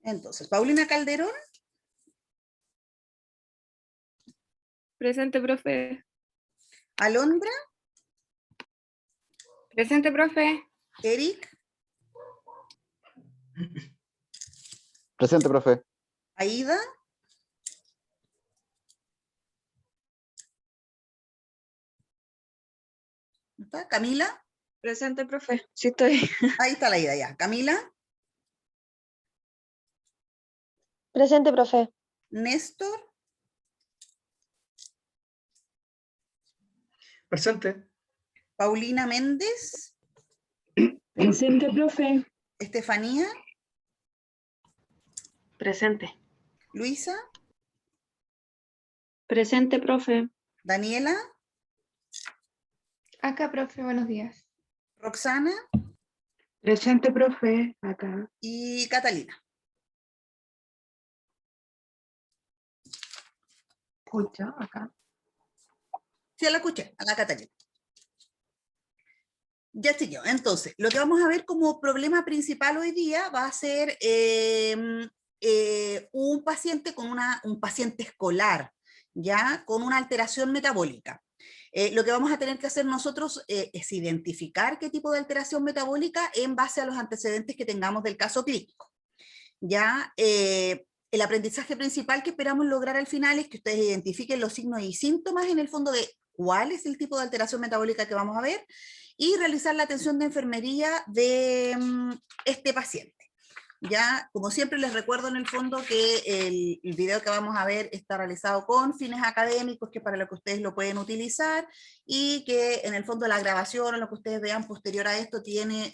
Entonces, Paulina Calderón. Presente, profe. Alondra. Presente, profe. Eric. Presente, profe. Aida. ¿Está? Camila. Presente, profe. Sí estoy. Ahí está la Aida ya. Camila. Presente, profe. Néstor. Presente. Paulina Méndez. Presente, profe. Estefanía. Presente. Luisa. Presente, profe. Daniela. Acá, profe, buenos días. Roxana. Presente, profe. Acá. Y Catalina. Escucha, acá. Sí, la escuché, a la Catalina. Ya siguió. Entonces, lo que vamos a ver como problema principal hoy día va a ser un paciente con un paciente escolar, ya con una alteración metabólica. Lo que vamos a tener que hacer nosotros es identificar qué tipo de alteración metabólica en base a los antecedentes que tengamos del caso clínico. Ya, el aprendizaje principal que esperamos lograr al final es que ustedes identifiquen los signos y síntomas en el fondo de cuál es el tipo de alteración metabólica que vamos a ver y realizar la atención de enfermería de este paciente. Ya, como siempre les recuerdo en el fondo que el video que vamos a ver está realizado con fines académicos, que para lo que ustedes lo pueden utilizar, y que en el fondo la grabación o lo que ustedes vean posterior a esto tiene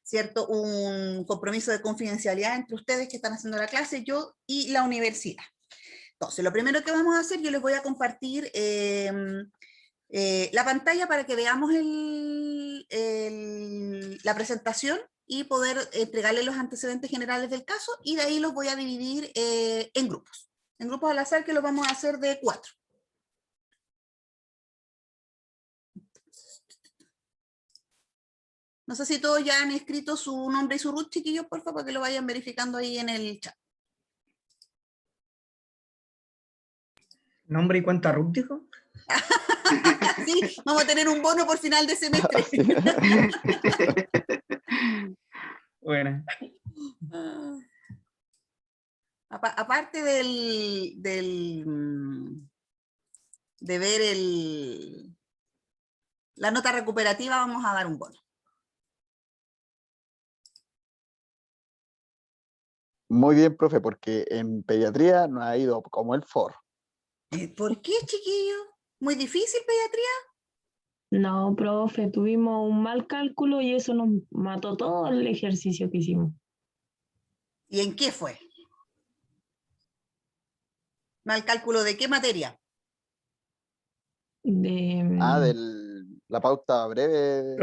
¿cierto? Un compromiso de confidencialidad entre ustedes que están haciendo la clase, yo y la universidad. Entonces, lo primero que vamos a hacer, yo les voy a compartir la pantalla para que veamos la presentación y poder entregarles los antecedentes generales del caso, y de ahí los voy a dividir en grupos al azar, que los vamos a hacer de 4. No sé si todos ya han escrito su nombre y su root, chiquillos, por favor, para que lo vayan verificando ahí en el chat. ¿Nombre y cuenta RUT, dijo? Sí, vamos a tener un bono por final de semestre. Sí. Bueno. Aparte de ver la nota recuperativa, vamos a dar un bono. Muy bien, profe, porque en pediatría nos ha ido como el forro. ¿Por qué, chiquillo? ¿Muy difícil pediatría? No, profe, tuvimos un mal cálculo y eso nos mató todo el ejercicio que hicimos. ¿Y en qué fue? ¿Mal cálculo de qué materia? De, La pauta breve.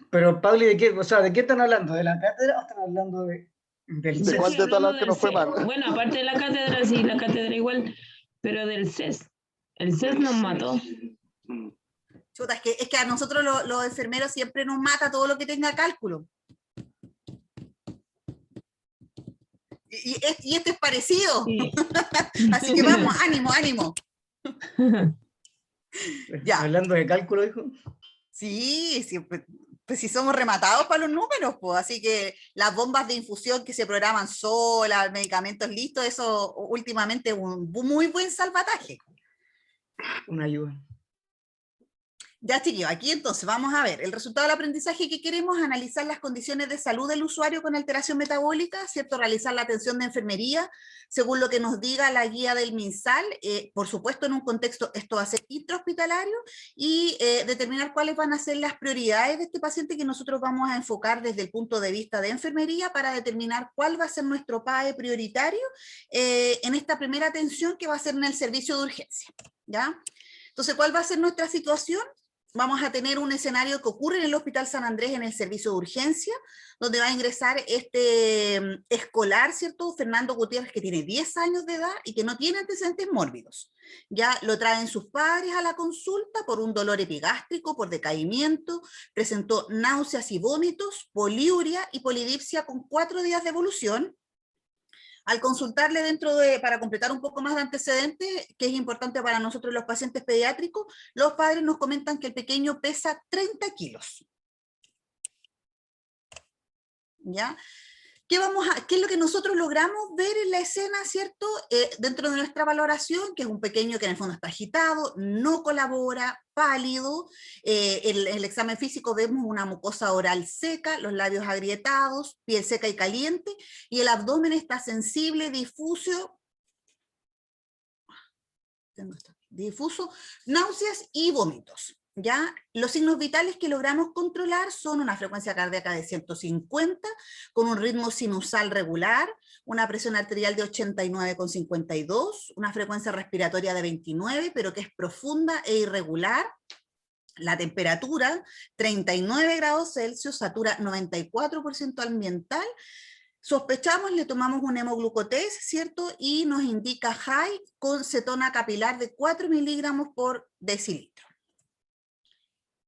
Pero Pauli, ¿de qué? O sea, ¿de qué están hablando? ¿De la cátedra o están hablando del ¿De CES? cuál de todas las que nos fue mal? Bueno, aparte de la cátedra, sí, la cátedra igual, pero del CES. El CES nos mató. Chuta, es que a nosotros los enfermeros siempre nos mata todo lo que tenga cálculo. Y este es parecido. Sí. Así que vamos, ánimo, ánimo. Ya. Hablando de cálculo, dijo. Sí, pues si somos rematados para los números, pues, así que las bombas de infusión que se programan solas, medicamentos listos, eso últimamente es un muy buen salvataje. Una ayuda. Ya, chiquillos, aquí entonces vamos a ver el resultado del aprendizaje que queremos, analizar las condiciones de salud del usuario con alteración metabólica, ¿cierto? Realizar la atención de enfermería, según lo que nos diga la guía del MinSal, por supuesto en un contexto, esto va a ser intrahospitalario, y determinar cuáles van a ser las prioridades de este paciente que nosotros vamos a enfocar desde el punto de vista de enfermería para determinar cuál va a ser nuestro PAE prioritario en esta primera atención que va a ser en el servicio de urgencia, ¿ya? Entonces, ¿cuál va a ser nuestra situación? vamos a tener un escenario que ocurre en el Hospital San Andrés en el servicio de urgencia, donde va a ingresar este escolar, ¿cierto? Fernando Gutiérrez, que tiene 10 años de edad y que no tiene antecedentes mórbidos. Ya lo traen sus padres a la consulta por un dolor epigástrico, por decaimiento, presentó náuseas y vómitos, poliuria y polidipsia con 4 días de evolución. Al consultarle para completar un poco más de antecedentes, que es importante para nosotros los pacientes pediátricos, los padres nos comentan que el pequeño pesa 30 kilos. ¿Ya? ¿Qué es lo que nosotros logramos ver en la escena, cierto? Dentro de nuestra valoración, que es un pequeño que en el fondo está agitado, no colabora, pálido. El examen físico vemos una mucosa oral seca, los labios agrietados, piel seca y caliente, y el abdomen está sensible, difuso, náuseas y vómitos. ¿Ya? Los signos vitales que logramos controlar son una frecuencia cardíaca de 150, con un ritmo sinusal regular, una presión arterial de 89,52, una frecuencia respiratoria de 29, pero que es profunda e irregular. La temperatura, 39 grados Celsius, satura 94% ambiental. Sospechamos, le tomamos un hemoglucotest, ¿cierto? Y nos indica high con cetona capilar de 4 miligramos por decilitro.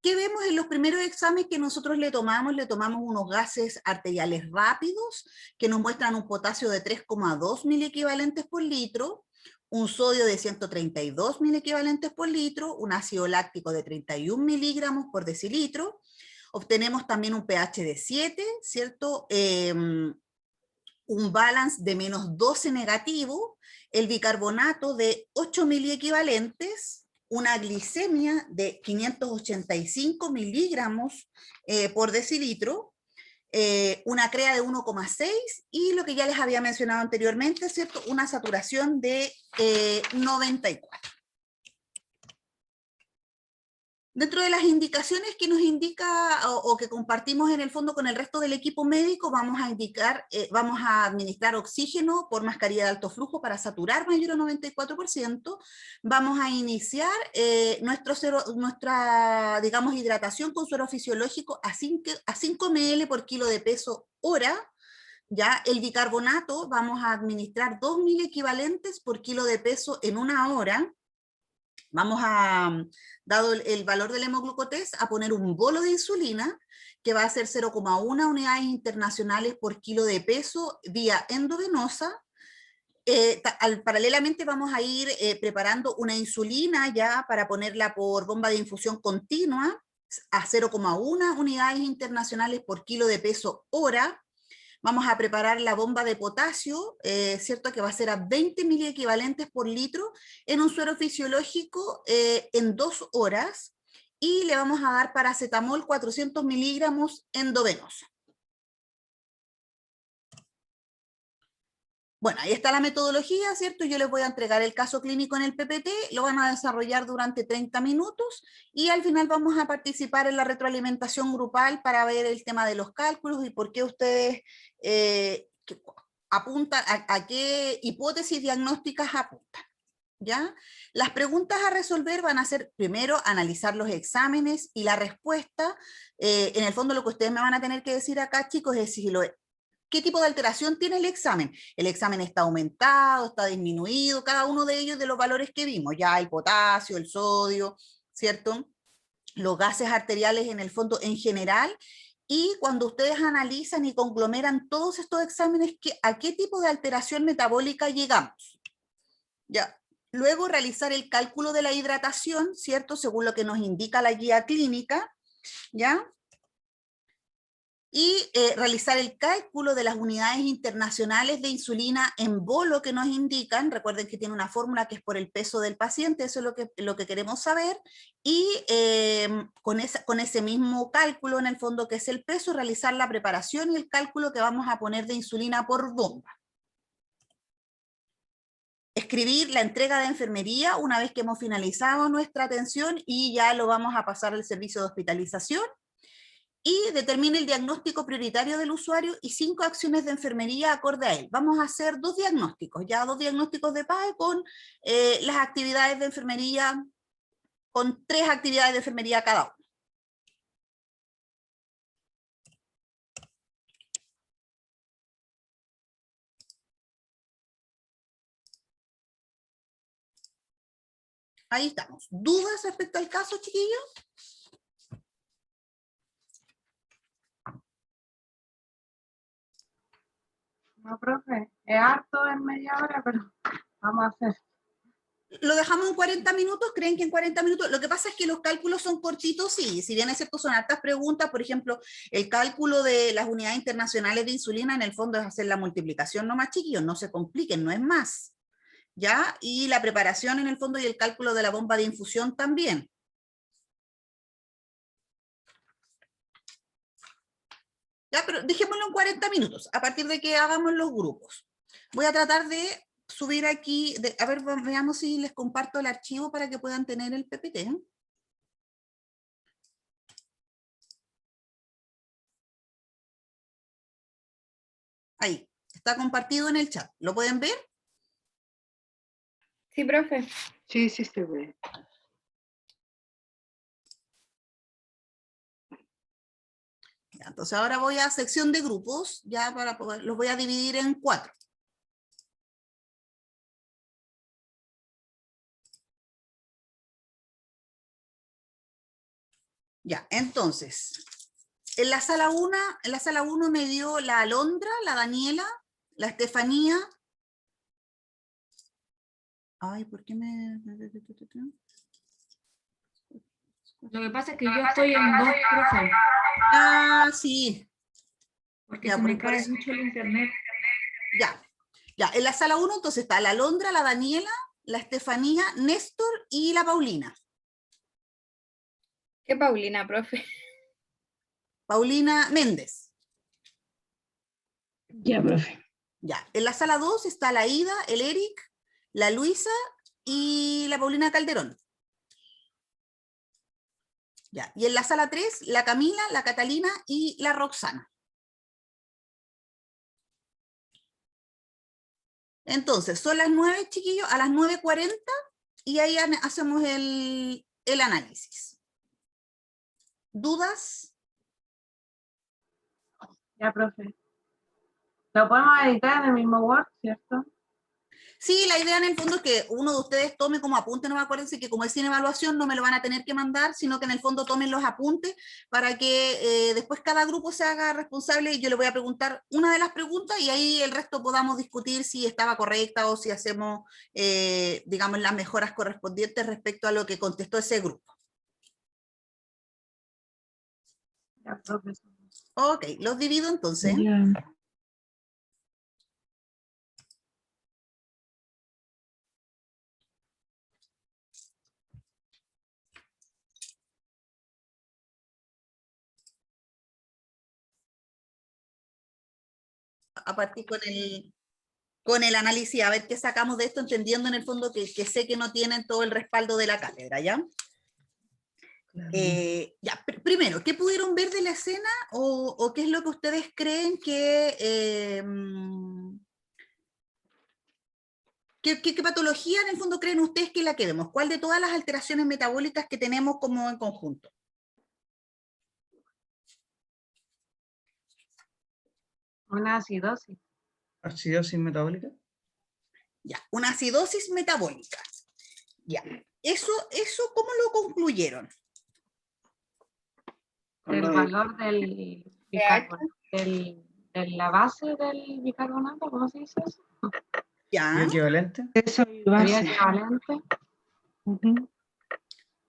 ¿Qué vemos en los primeros exámenes que nosotros le tomamos? Le tomamos unos gases arteriales rápidos que nos muestran un potasio de 3,2 miliequivalentes por litro, un sodio de 132 miliequivalentes por litro, un ácido láctico de 31 miligramos por decilitro. Obtenemos también un pH de 7, ¿cierto? Un balance de menos 12 negativo, el bicarbonato de 8 miliequivalentes, una glicemia de 585 miligramos por decilitro, una CREA de 1,6 y lo que ya les había mencionado anteriormente, ¿cierto? Una saturación de 94. Dentro de las indicaciones que nos indica o que compartimos en el fondo con el resto del equipo médico, vamos a administrar oxígeno por mascarilla de alto flujo para saturar mayor a 94%, vamos a iniciar nuestra, digamos, hidratación con suero fisiológico a 5 ml por kilo de peso hora. Ya el bicarbonato vamos a administrar 2.000 equivalentes por kilo de peso en 1 hora. Vamos a, dado el valor del hemoglucotest, a poner un bolo de insulina, que va a ser 0,1 unidades internacionales por kilo de peso vía endovenosa. Paralelamente vamos a ir preparando una insulina ya para ponerla por bomba de infusión continua a 0,1 unidades internacionales por kilo de peso hora. Vamos a preparar la bomba de potasio, ¿cierto? Que va a ser a 20 miliequivalentes por litro en un suero fisiológico en 2 horas, y le vamos a dar paracetamol 400 miligramos endovenoso. Bueno, ahí está la metodología, ¿cierto? Yo les voy a entregar el caso clínico en el PPT, lo van a desarrollar durante 30 minutos y al final vamos a participar en la retroalimentación grupal para ver el tema de los cálculos y por qué ustedes apuntan, a qué hipótesis diagnósticas apuntan. ¿Ya? Las preguntas a resolver van a ser, primero, analizar los exámenes y la respuesta. En el fondo lo que ustedes me van a tener que decir acá, chicos, es si ¿qué tipo de alteración tiene el examen? ¿El examen está aumentado, está disminuido? Cada uno de ellos de los valores que vimos, ya el potasio, el sodio, ¿cierto? Los gases arteriales en el fondo en general. Y cuando ustedes analizan y conglomeran todos estos exámenes, ¿a qué tipo de alteración metabólica llegamos? Ya. Luego realizar el cálculo de la hidratación, ¿cierto? Según lo que nos indica la guía clínica, ¿ya? Y realizar el cálculo de las unidades internacionales de insulina en bolo que nos indican. Recuerden que tiene una fórmula que es por el peso del paciente, eso es lo que queremos saber, y con ese mismo cálculo en el fondo que es el peso, realizar la preparación y el cálculo que vamos a poner de insulina por bomba. Escribir la entrega de enfermería una vez que hemos finalizado nuestra atención y ya lo vamos a pasar al servicio de hospitalización. Y determine el diagnóstico prioritario del usuario y 5 acciones de enfermería acorde a él. Vamos a hacer 2 diagnósticos, ya 2 diagnósticos de PAE con las actividades de enfermería, con 3 actividades de enfermería cada uno. Ahí estamos. ¿Dudas respecto al caso, chiquillos? No, profe, es harto en media hora, pero vamos a hacer. Lo dejamos en 40 minutos, ¿creen que en 40 minutos? Lo que pasa es que los cálculos son cortitos, sí, si bien es cierto son hartas preguntas, por ejemplo, el cálculo de las unidades internacionales de insulina en el fondo es hacer la multiplicación nomás, chiquillos, no se compliquen, no es más, ¿ya? Y la preparación en el fondo y el cálculo de la bomba de infusión también. Ya, pero dejémoslo en 40 minutos, a partir de que hagamos los grupos. Voy a tratar de subir aquí, a ver, veamos si les comparto el archivo para que puedan tener el PPT. Ahí, está compartido en el chat. ¿Lo pueden ver? Sí, profe. Sí, sí, se ve. Ya, entonces ahora voy a sección de grupos, ya para poder, los voy a dividir en 4. Ya, entonces, en la sala 1 me dio la Alondra, la Daniela, la Estefanía. Ay, ¿por qué me...? Lo que pasa es que yo estoy en 2, profe, Ah, sí. porque Ya, se me por cae eso. mucho el internet. Ya, ya, en la sala 1 entonces está la Alondra, la Daniela, la Estefanía, Néstor y la Paulina. ¿Qué Paulina, profe? Paulina Méndez. Ya, profe. Ya, en la sala 2 está la Ida, el Eric, la Luisa y la Paulina Calderón. Ya, y en la sala 3, la Camila, la Catalina y la Roxana. Entonces, son las 9, chiquillos, a las 9:40, y ahí hacemos el análisis. ¿Dudas? Ya, profe. Lo podemos editar en el mismo Word, ¿cierto? Sí, la idea en el fondo es que uno de ustedes tome como apunte, no me acuérdense que como es sin evaluación no me lo van a tener que mandar, sino que en el fondo tomen los apuntes para que después cada grupo se haga responsable y yo le voy a preguntar una de las preguntas y ahí el resto podamos discutir si estaba correcta o si hacemos, digamos, las mejoras correspondientes respecto a lo que contestó ese grupo. Ya, profe. Ok, los divido entonces. Ya. A partir con el análisis, a ver qué sacamos de esto, entendiendo en el fondo que sé que no tienen todo el respaldo de la cátedra, ¿ya? Claro. Ya, primero, ¿qué pudieron ver de la escena o qué es lo que ustedes creen que... ¿Qué patología en el fondo creen ustedes que es la que vemos? ¿Cuál de todas las alteraciones metabólicas que tenemos como en conjunto? Una acidosis. Acidosis metabólica. Ya, una acidosis metabólica. Ya, eso ¿cómo lo concluyeron? El valor del bicarbonato, de la base del bicarbonato, ¿cómo se dice eso? Ya, Equivalente. Sería equivalente.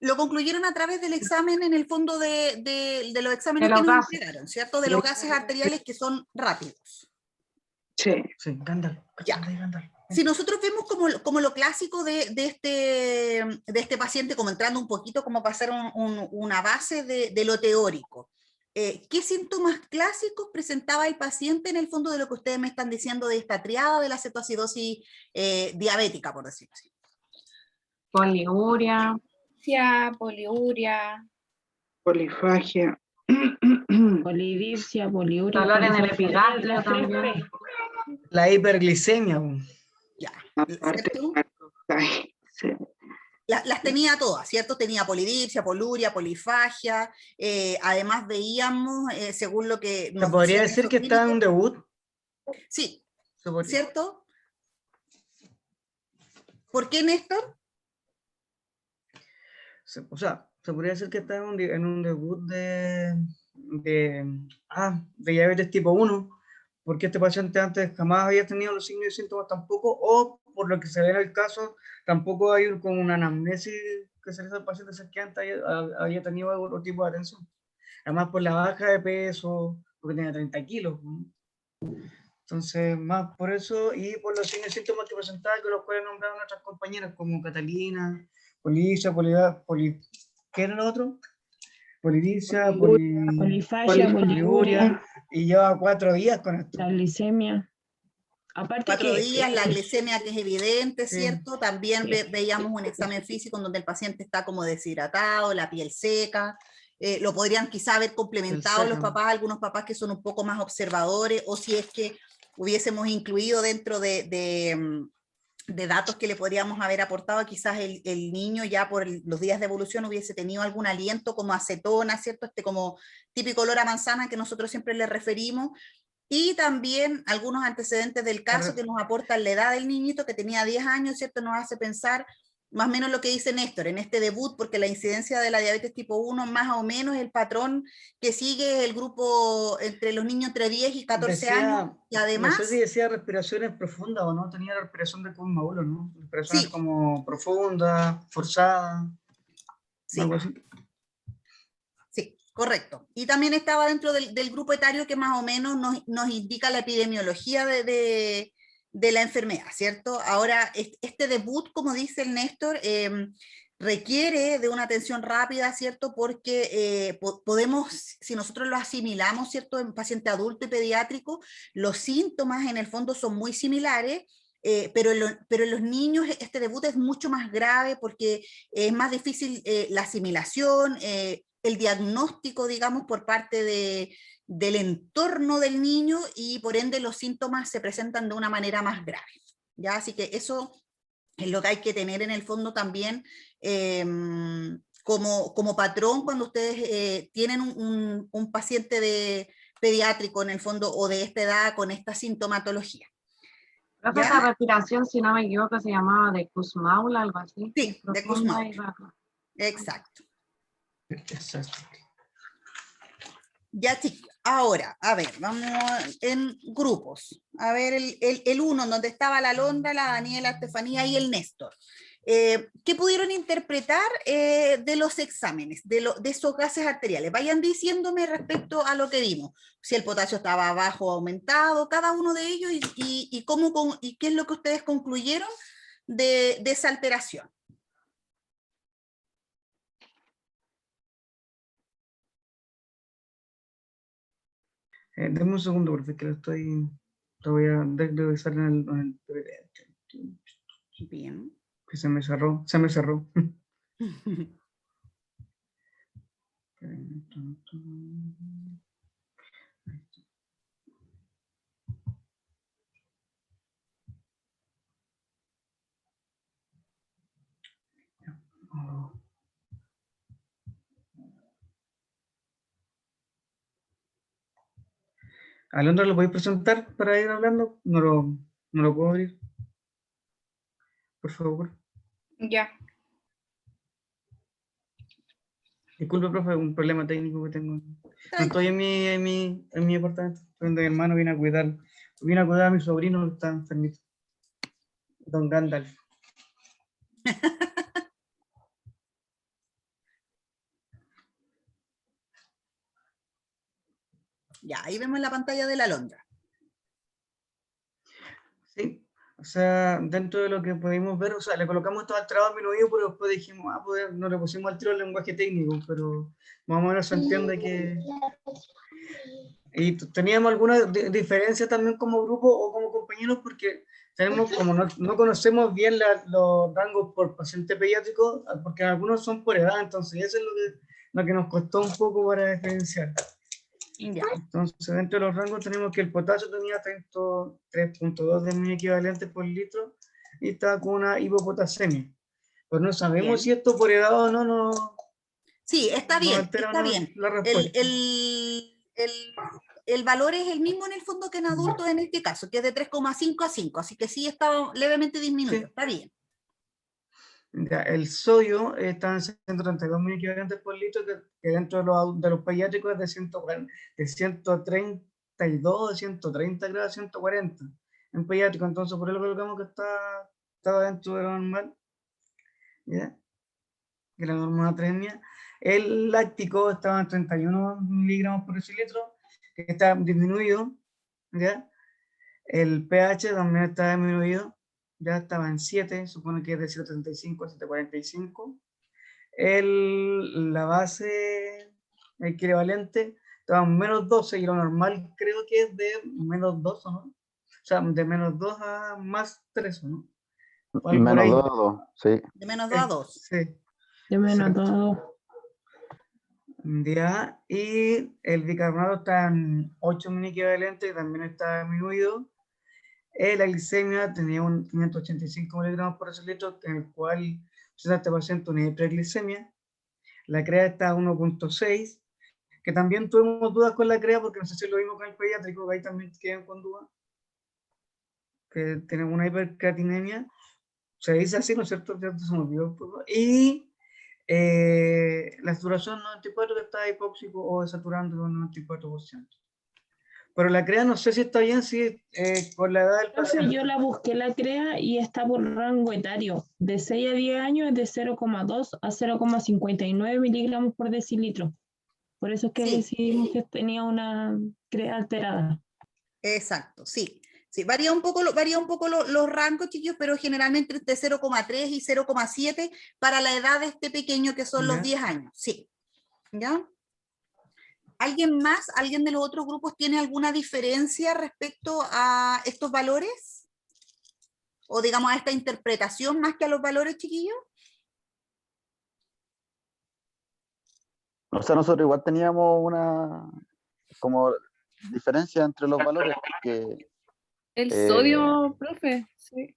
lo concluyeron a través del examen en el fondo de los exámenes De que los nos gases. entregaron, ¿cierto? De los gases arteriales que son rápidos. Sí, Gándalo. Ya. Gándalo. Si nosotros vemos como lo clásico de este paciente, como entrando un poquito, como pasar una base de lo teórico, ¿qué síntomas clásicos presentaba el paciente en el fondo de lo que ustedes me están diciendo de esta triada de la cetoacidosis diabética, por decirlo así? Poliuria. Poliuria. Polifagia. Polidipsia, poliuria. Dolor en el polifosfatemia, epigastrio la también. 3P. La hiperglicemia. Ya, Aparte, ¿cierto? ay, sí. Las tenía todas, ¿cierto? Tenía polidipsia, poluria, polifagia, además veíamos, según lo que... ¿Se nos podría decían decir esos que está en un clínicos, debut? sí, Se podría. ¿cierto? ¿Por qué, Néstor? O sea, se podría decir que está en un debut de diabetes tipo 1, porque este paciente antes jamás había tenido los signos y síntomas tampoco, o por lo que se ve en el caso, tampoco hay como una anamnesis que se le hace al paciente si es que antes había tenido otro tipo de atención. Además por la baja de peso, porque tenía 30 kilos, ¿no? Entonces, más por eso y por los signos y síntomas que presentaba, que los pueden nombrar nuestras compañeras como Catalina, Policia, ¿qué era lo otro? Polidicia, Polifagia, poliuria, y lleva 4 días con esto. la glicemia. Aparte 4 que días, la glicemia que es evidente, Sí. ¿cierto? También Sí. veíamos un examen físico en donde el paciente está como deshidratado, la piel seca. Lo podrían quizá haber complementado los seca. papás, algunos papás que son un poco más observadores, o si es que hubiésemos incluido dentro de datos que le podríamos haber aportado, quizás el niño ya por los días de evolución hubiese tenido algún aliento como acetona, ¿cierto? Como típico olor a manzana que nosotros siempre le referimos, y también algunos antecedentes del caso que nos aportan la edad del niñito, que tenía 10 años, ¿cierto? Nos hace pensar más o menos lo que dice Néstor, en este debut, porque la incidencia de la diabetes tipo 1, más o menos el patrón que sigue el grupo entre los niños entre 10 y 14 años, y además... No sé si decía respiraciones profundas o no, tenía respiración de Kuhn-Mauro, ¿no? Respiraciones Sí. como profundas, forzadas, Sí. algo así. Sí, correcto. Y también estaba dentro del grupo etario que más o menos nos indica la epidemiología de la enfermedad, ¿cierto? Ahora, este debut, como dice el Néstor, requiere de una atención rápida, ¿cierto? Porque podemos, si nosotros lo asimilamos, ¿cierto? En paciente adulto y pediátrico, los síntomas en el fondo son muy similares, pero en los niños este debut es mucho más grave porque es más difícil la asimilación, el diagnóstico, digamos, por parte del entorno del niño, y por ende los síntomas se presentan de una manera más grave, ¿ya? Así que eso es lo que hay que tener en el fondo también como patrón cuando ustedes tienen un paciente pediátrico en el fondo o de esta edad con esta sintomatología. Creo que ¿Ya? esa respiración, si no me equivoco, se llamaba de Kussmaul, algo así. Sí, de Profunda Kussmaul. y rápida. Exacto. Exacto. Ya, chicos, ahora, a ver, vamos en grupos. A ver, el uno, donde estaba la Alondra, la Daniela, Estefanía y el Néstor. ¿Qué pudieron interpretar de los exámenes, de esos gases arteriales? Vayan diciéndome respecto a lo que vimmo. Si el potasio estaba bajo o aumentado, cada uno de ellos, y qué es lo que ustedes concluyeron de esa alteración. Denme un segundo, porque lo voy a revisar en el Bien. que se me cerró. Oh. Alondra, ¿lo podéis presentar para ir hablando? No lo puedo abrir. Por favor. Ya. Disculpe, profe, un problema técnico que tengo. No estoy en mi apartamento. Estoy donde mi hermano viene a cuidar. Viene a cuidar a mi sobrino que está enfermito. Don Gandalf. Ya, ahí vemos la pantalla de la Alondra. Sí, o sea, dentro de lo que pudimos ver, o sea, le colocamos todo alterado en mi oído, pero después dijimos, pues no le pusimos al tiro el lenguaje técnico, pero más o menos se entiende que... Y teníamos alguna diferencia también como grupo o como compañeros, porque tenemos, como no conocemos bien los rangos por paciente pediátrico, porque algunos son por edad, entonces eso es lo que nos costó un poco para diferenciar. Ya. Entonces, dentro de los rangos tenemos que el potasio tenía 3.2 de mil equivalentes por litro y estaba con una hipopotasemia. Pero no sabemos Bien. si esto por edad o no. Sí, está bien, altera está bien. la respuesta. El valor es el mismo en el fondo que en adultos en este caso, que es de 3,5 a 5, así que sí está levemente disminuido, Sí. está bien. Ya, el sodio está en 132 mil equivalentes por litro, que dentro de los pediátricos es de 140, de 132, de 130 grados a 140 en pediátrico, entonces por eso colocamos que está dentro de lo normal. ¿Ya? Que la normonatremia. El láctico estaba en 31 miligramos por decilitro, que está disminuido. ¿Ya? El pH también está disminuido, ya estaba en 7, supone que es de 0,35 a 7,45. La base equivalente estaba en menos 12 y lo normal creo que es de menos 2, ¿no? O sea, de menos 2 a más 3, ¿no? Menos 2, sí. De menos 2 a 2. Sí. De menos Exacto. 2. Ya, y el bicarbonato está en 8 mil equivalentes y también está disminuido. La glicemia tenía un 585 miligramos por decilitro, en el cual 60% tenía hiperglicemia. La CREA está a 1,6, que también tuvimos dudas con la CREA, porque no sé si lo vimos con el pediátrico, que ahí también quedan con dudas, que tenemos una hipercreatinemia. Se dice así, ¿no es cierto? Ya se me olvidó un poco. Y la saturación 94, que está hipóxico o desaturando el 94%. Pero la CREA no sé si está bien, si con la edad del paciente. Yo la busqué la CREA y está por rango etario. De 6 a 10 años es de 0,2 a 0,59 miligramos por decilitro. Por eso es que Sí. decidimos que tenía una CREA alterada. Exacto, sí. Sí, varía un poco los rangos, chiquillos, pero generalmente entre 0,3 y 0,7 para la edad de este pequeño, que son los 10 años. Sí. ¿Ya? ¿Alguien más, alguien de los otros grupos tiene alguna diferencia respecto a estos valores? O digamos a esta interpretación más que a los valores, chiquillos. O sea, nosotros igual teníamos una como diferencia entre los valores, porque El sodio, profe, sí.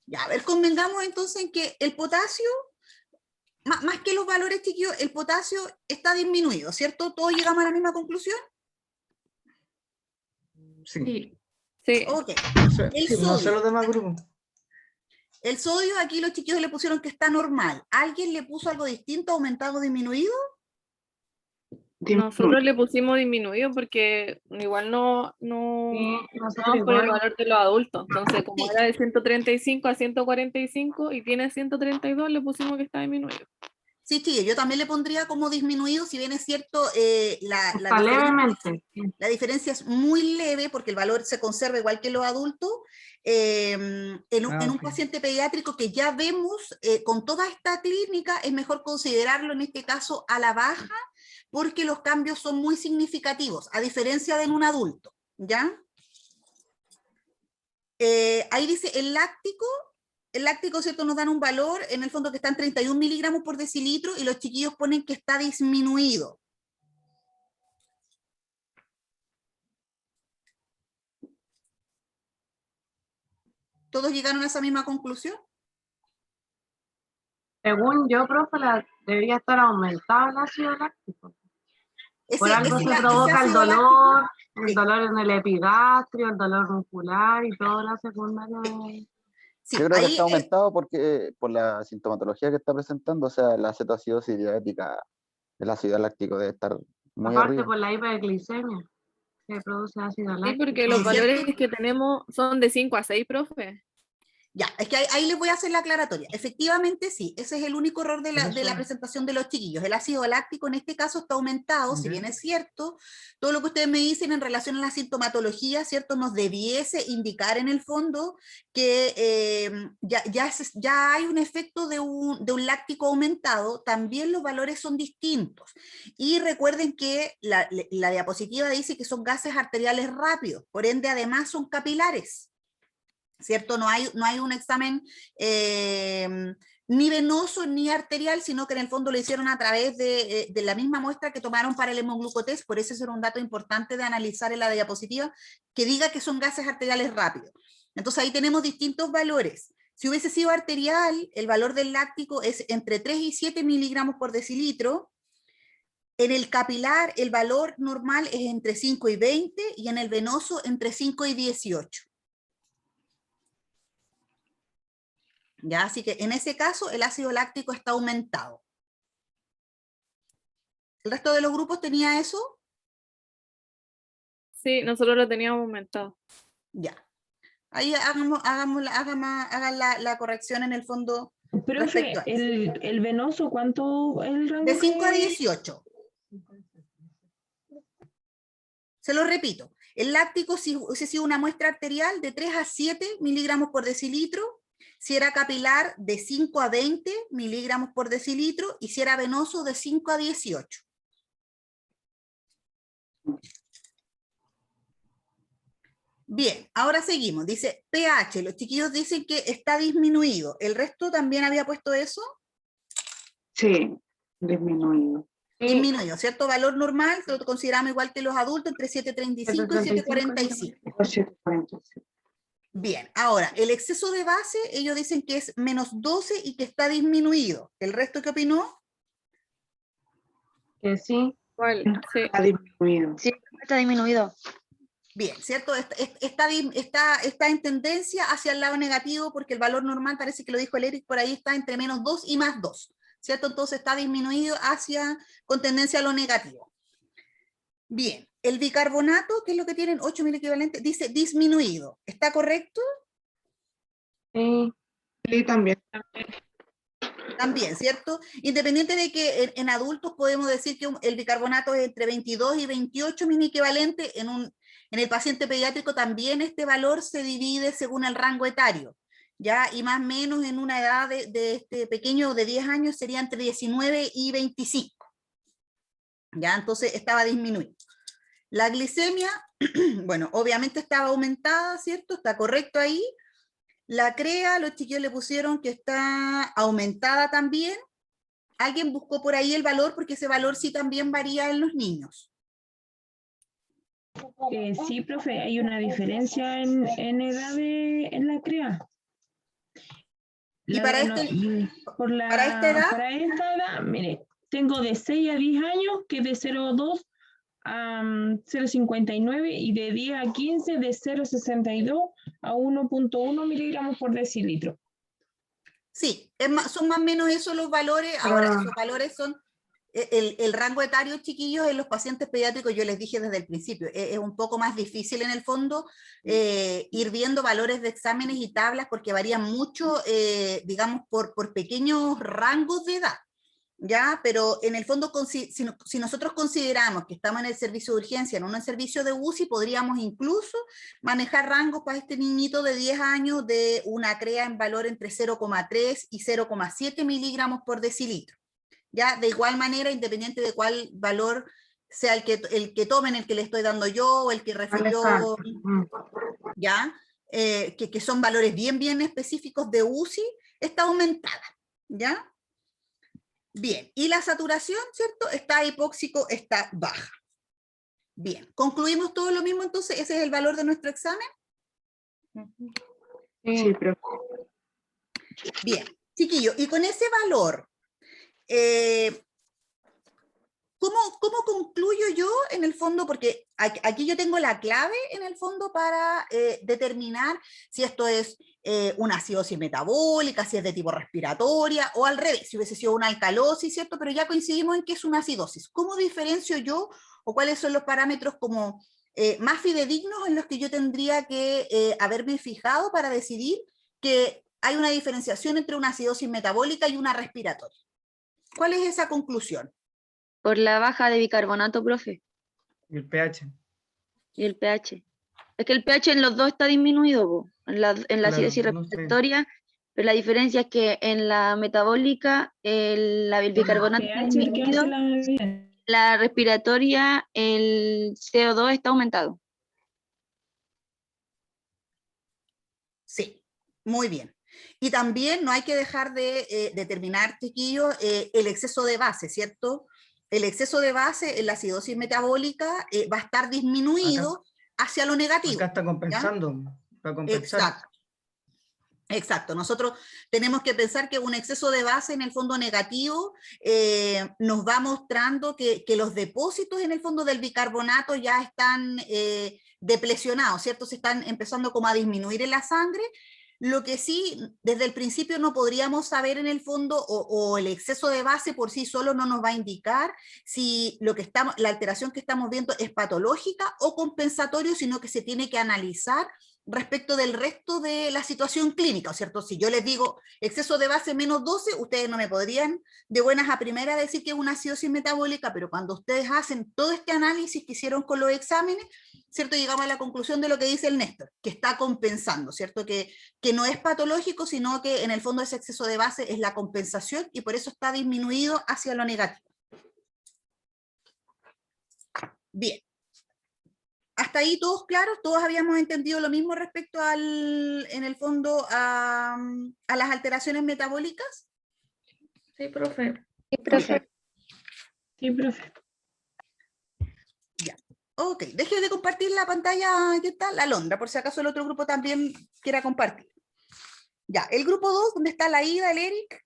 Ya, a ver, convengamos entonces en que el potasio, más que los valores, chiquillos, el potasio está disminuido, ¿cierto? ¿Todos llegamos a la misma conclusión? Sí. Sí. Ok. No sé los demás grupos. El sodio, aquí los chiquillos le pusieron que está normal. ¿Alguien le puso algo distinto, aumentado o disminuido? Nosotros le pusimos disminuido porque igual no nosotros por el igual. valor de los adultos. Entonces, como era de 135 a 145 y tiene 132, le pusimos que está disminuido. Sí, chiquillos, yo también le pondría como disminuido, si bien es cierto, Está levemente. la diferencia es muy leve porque el valor se conserva igual que en los adultos. En un paciente pediátrico que ya vemos con toda esta clínica, es mejor considerarlo en este caso a la baja, porque los cambios son muy significativos, a diferencia de en un adulto, ¿ya? Ahí dice el láctico, ¿cierto? Nos dan un valor, en el fondo que está en 31 miligramos por decilitro, y los chiquillos ponen que está disminuido. ¿Todos llegaron a esa misma conclusión? Según yo, profe, debería estar aumentado el ácido láctico. Por algo se provoca el dolor, el dolor en el epigastrio, el dolor muscular y toda la secundaria. Sí, yo creo que está aumentado porque por la sintomatología que está presentando, o sea, la cetoacidosis diabética, el ácido láctico debe estar muy aparte arriba. por la hiperglicemia que produce ácido láctico. Sí, porque los valores que tenemos son de 5 a 6, profe. Ya, es que ahí les voy a hacer la aclaratoria. Efectivamente, sí, ese es el único error de la presentación de los chiquillos. El ácido láctico en este caso está aumentado, si bien es cierto, todo lo que ustedes me dicen en relación a la sintomatología, ¿cierto? Nos debiese indicar en el fondo que ya hay un efecto de un láctico aumentado. También los valores son distintos. Y recuerden que la diapositiva dice que son gases arteriales rápidos, por ende además son capilares. ¿Cierto? No hay un examen ni venoso ni arterial, sino que en el fondo lo hicieron a través de la misma muestra que tomaron para el hemoglucotest. Por eso era un dato importante de analizar en la diapositiva, que diga que son gases arteriales rápidos. Entonces ahí tenemos distintos valores. Si hubiese sido arterial, el valor del láctico es entre 3 y 7 miligramos por decilitro. En el capilar, el valor normal es entre 5 y 20, y en el venoso entre 5 y 18. ¿Ya? Así que en ese caso el ácido láctico está aumentado. ¿El resto de los grupos tenía eso? Sí, nosotros lo teníamos aumentado. Ya. Ahí hagan la corrección en el fondo Profe, respecto a eso. el venoso, ¿cuánto es el rango? De 5 a que- 18. Se lo repito. El láctico, si hubiese sido una muestra arterial, de 3 a 7 miligramos por decilitro. Si era capilar, de 5 a 20 miligramos por decilitro. Y si era venoso, de 5 a 18. Bien, ahora seguimos. Dice pH. Los chiquillos dicen que está disminuido. ¿El resto también había puesto eso? Sí, disminuido. Disminuido, ¿cierto? Valor normal, lo consideramos igual que los adultos, entre 7,35 y 7,45. 7,45. Bien, ahora, el exceso de base, ellos dicen que es menos 12 y que está disminuido. ¿El resto qué opinó? Que sí. ¿Cuál? Sí. Está disminuido. Sí, está disminuido. Bien, ¿cierto? Está en tendencia hacia el lado negativo porque el valor normal, parece que lo dijo el Eric, por ahí está entre menos 2 y más 2, ¿cierto? Entonces está disminuido con tendencia a lo negativo. Bien, el bicarbonato, que es lo que tienen 8.000 equivalentes, dice disminuido. ¿Está correcto? Sí. Sí, también. También, ¿cierto? Independiente de que en adultos podemos decir que el bicarbonato es entre 22 y 28 mini equivalentes, en el paciente pediátrico también este valor se divide según el rango etario, ¿ya? Y más o menos en una edad de este pequeño de 10 años sería entre 19 y 25, ¿ya? Entonces estaba disminuido. La glicemia, bueno, obviamente estaba aumentada, ¿cierto? Está correcto ahí. La CREA, los chiquillos le pusieron que está aumentada también. ¿Alguien buscó por ahí el valor? Porque ese valor sí también varía en los niños. Sí, profe, hay una diferencia en edad en la CREA. Y para esta edad, Para esta edad, mire, tengo de 6 a 10 años, que es de 0,2 a 0,59 y de 10 a 15 de 0,62 a 1,1 miligramos por decilitro. sí, son más o menos esos los valores. Ahora, esos valores son el rango etario, chiquillos, en los pacientes pediátricos, yo les dije desde el principio, es un poco más difícil en el fondo ir viendo valores de exámenes y tablas porque varían mucho, digamos, por pequeños rangos de edad. ¿Ya? Pero en el fondo, si nosotros consideramos que estamos en el servicio de urgencia, no en el servicio de UCI, podríamos incluso manejar rangos para este niñito de 10 años de una CREA en valor entre 0,3 y 0,7 miligramos por decilitro. ¿Ya? De igual manera, independiente de cuál valor sea el que tomen, el que le estoy dando yo, o el que refirió, ¿ya? Que son valores bien específicos de UCI, está aumentada, ¿ya? Bien, y la saturación, ¿cierto? Está hipóxico, está baja. Bien, ¿concluimos todo lo mismo entonces? ¿Ese es el valor de nuestro examen? Sí, pero Bien, chiquillos, y con ese valor, ¿cómo concluyo yo en el fondo? Porque aquí yo tengo la clave en el fondo para determinar si esto es una acidosis metabólica, si es de tipo respiratoria, o al revés, si hubiese sido una alcalosis, ¿cierto? Pero ya coincidimos en que es una acidosis. ¿Cómo diferencio yo, o cuáles son los parámetros como más fidedignos en los que yo tendría que haberme fijado para decidir que hay una diferenciación entre una acidosis metabólica y una respiratoria? ¿Cuál es esa conclusión? Por la baja de bicarbonato, profe, Y el pH. y el pH. Es que el pH en los dos está disminuido, po, en la Claro, acidosis no sé. respiratoria, pero la diferencia es que en la metabólica el bicarbonato está pH es el que hace disminuido, la bebida. la respiratoria el CO2 está aumentado. Sí, muy bien. Y también no hay que dejar de determinar, chiquillos, el exceso de base, ¿cierto? El exceso de base en la acidosis metabólica va a estar disminuido hacia lo negativo. Acá está compensando. Para compensar. Exacto. Exacto, nosotros tenemos que pensar que un exceso de base en el fondo negativo nos va mostrando que los depósitos en el fondo del bicarbonato ya están deplecionados, ¿cierto? Se están empezando como a disminuir en la sangre, Lo que sí, desde el principio no podríamos saber en el fondo, o el exceso de base por sí solo no nos va a indicar si la alteración que estamos viendo es patológica o compensatorio, sino que se tiene que analizar respecto del resto de la situación clínica, ¿cierto? Si yo les digo exceso de base menos 12, ustedes no me podrían de buenas a primeras decir que es una acidosis metabólica, pero cuando ustedes hacen todo este análisis que hicieron con los exámenes, ¿cierto? Llegamos a la conclusión de lo que dice el Néstor, que está compensando, ¿cierto? Que no es patológico, sino que en el fondo ese exceso de base es la compensación y por eso está disminuido hacia lo negativo. Bien. Hasta ahí todos claros, todos habíamos entendido lo mismo respecto en el fondo a las alteraciones metabólicas. Sí, profe. Sí, profe. Sí, profe. Ya. Ok, deje de compartir la pantalla, ¿qué tal? Alondra, por si acaso el otro grupo también quiera compartir. Ya, el grupo 2, donde está la Ida, el Eric,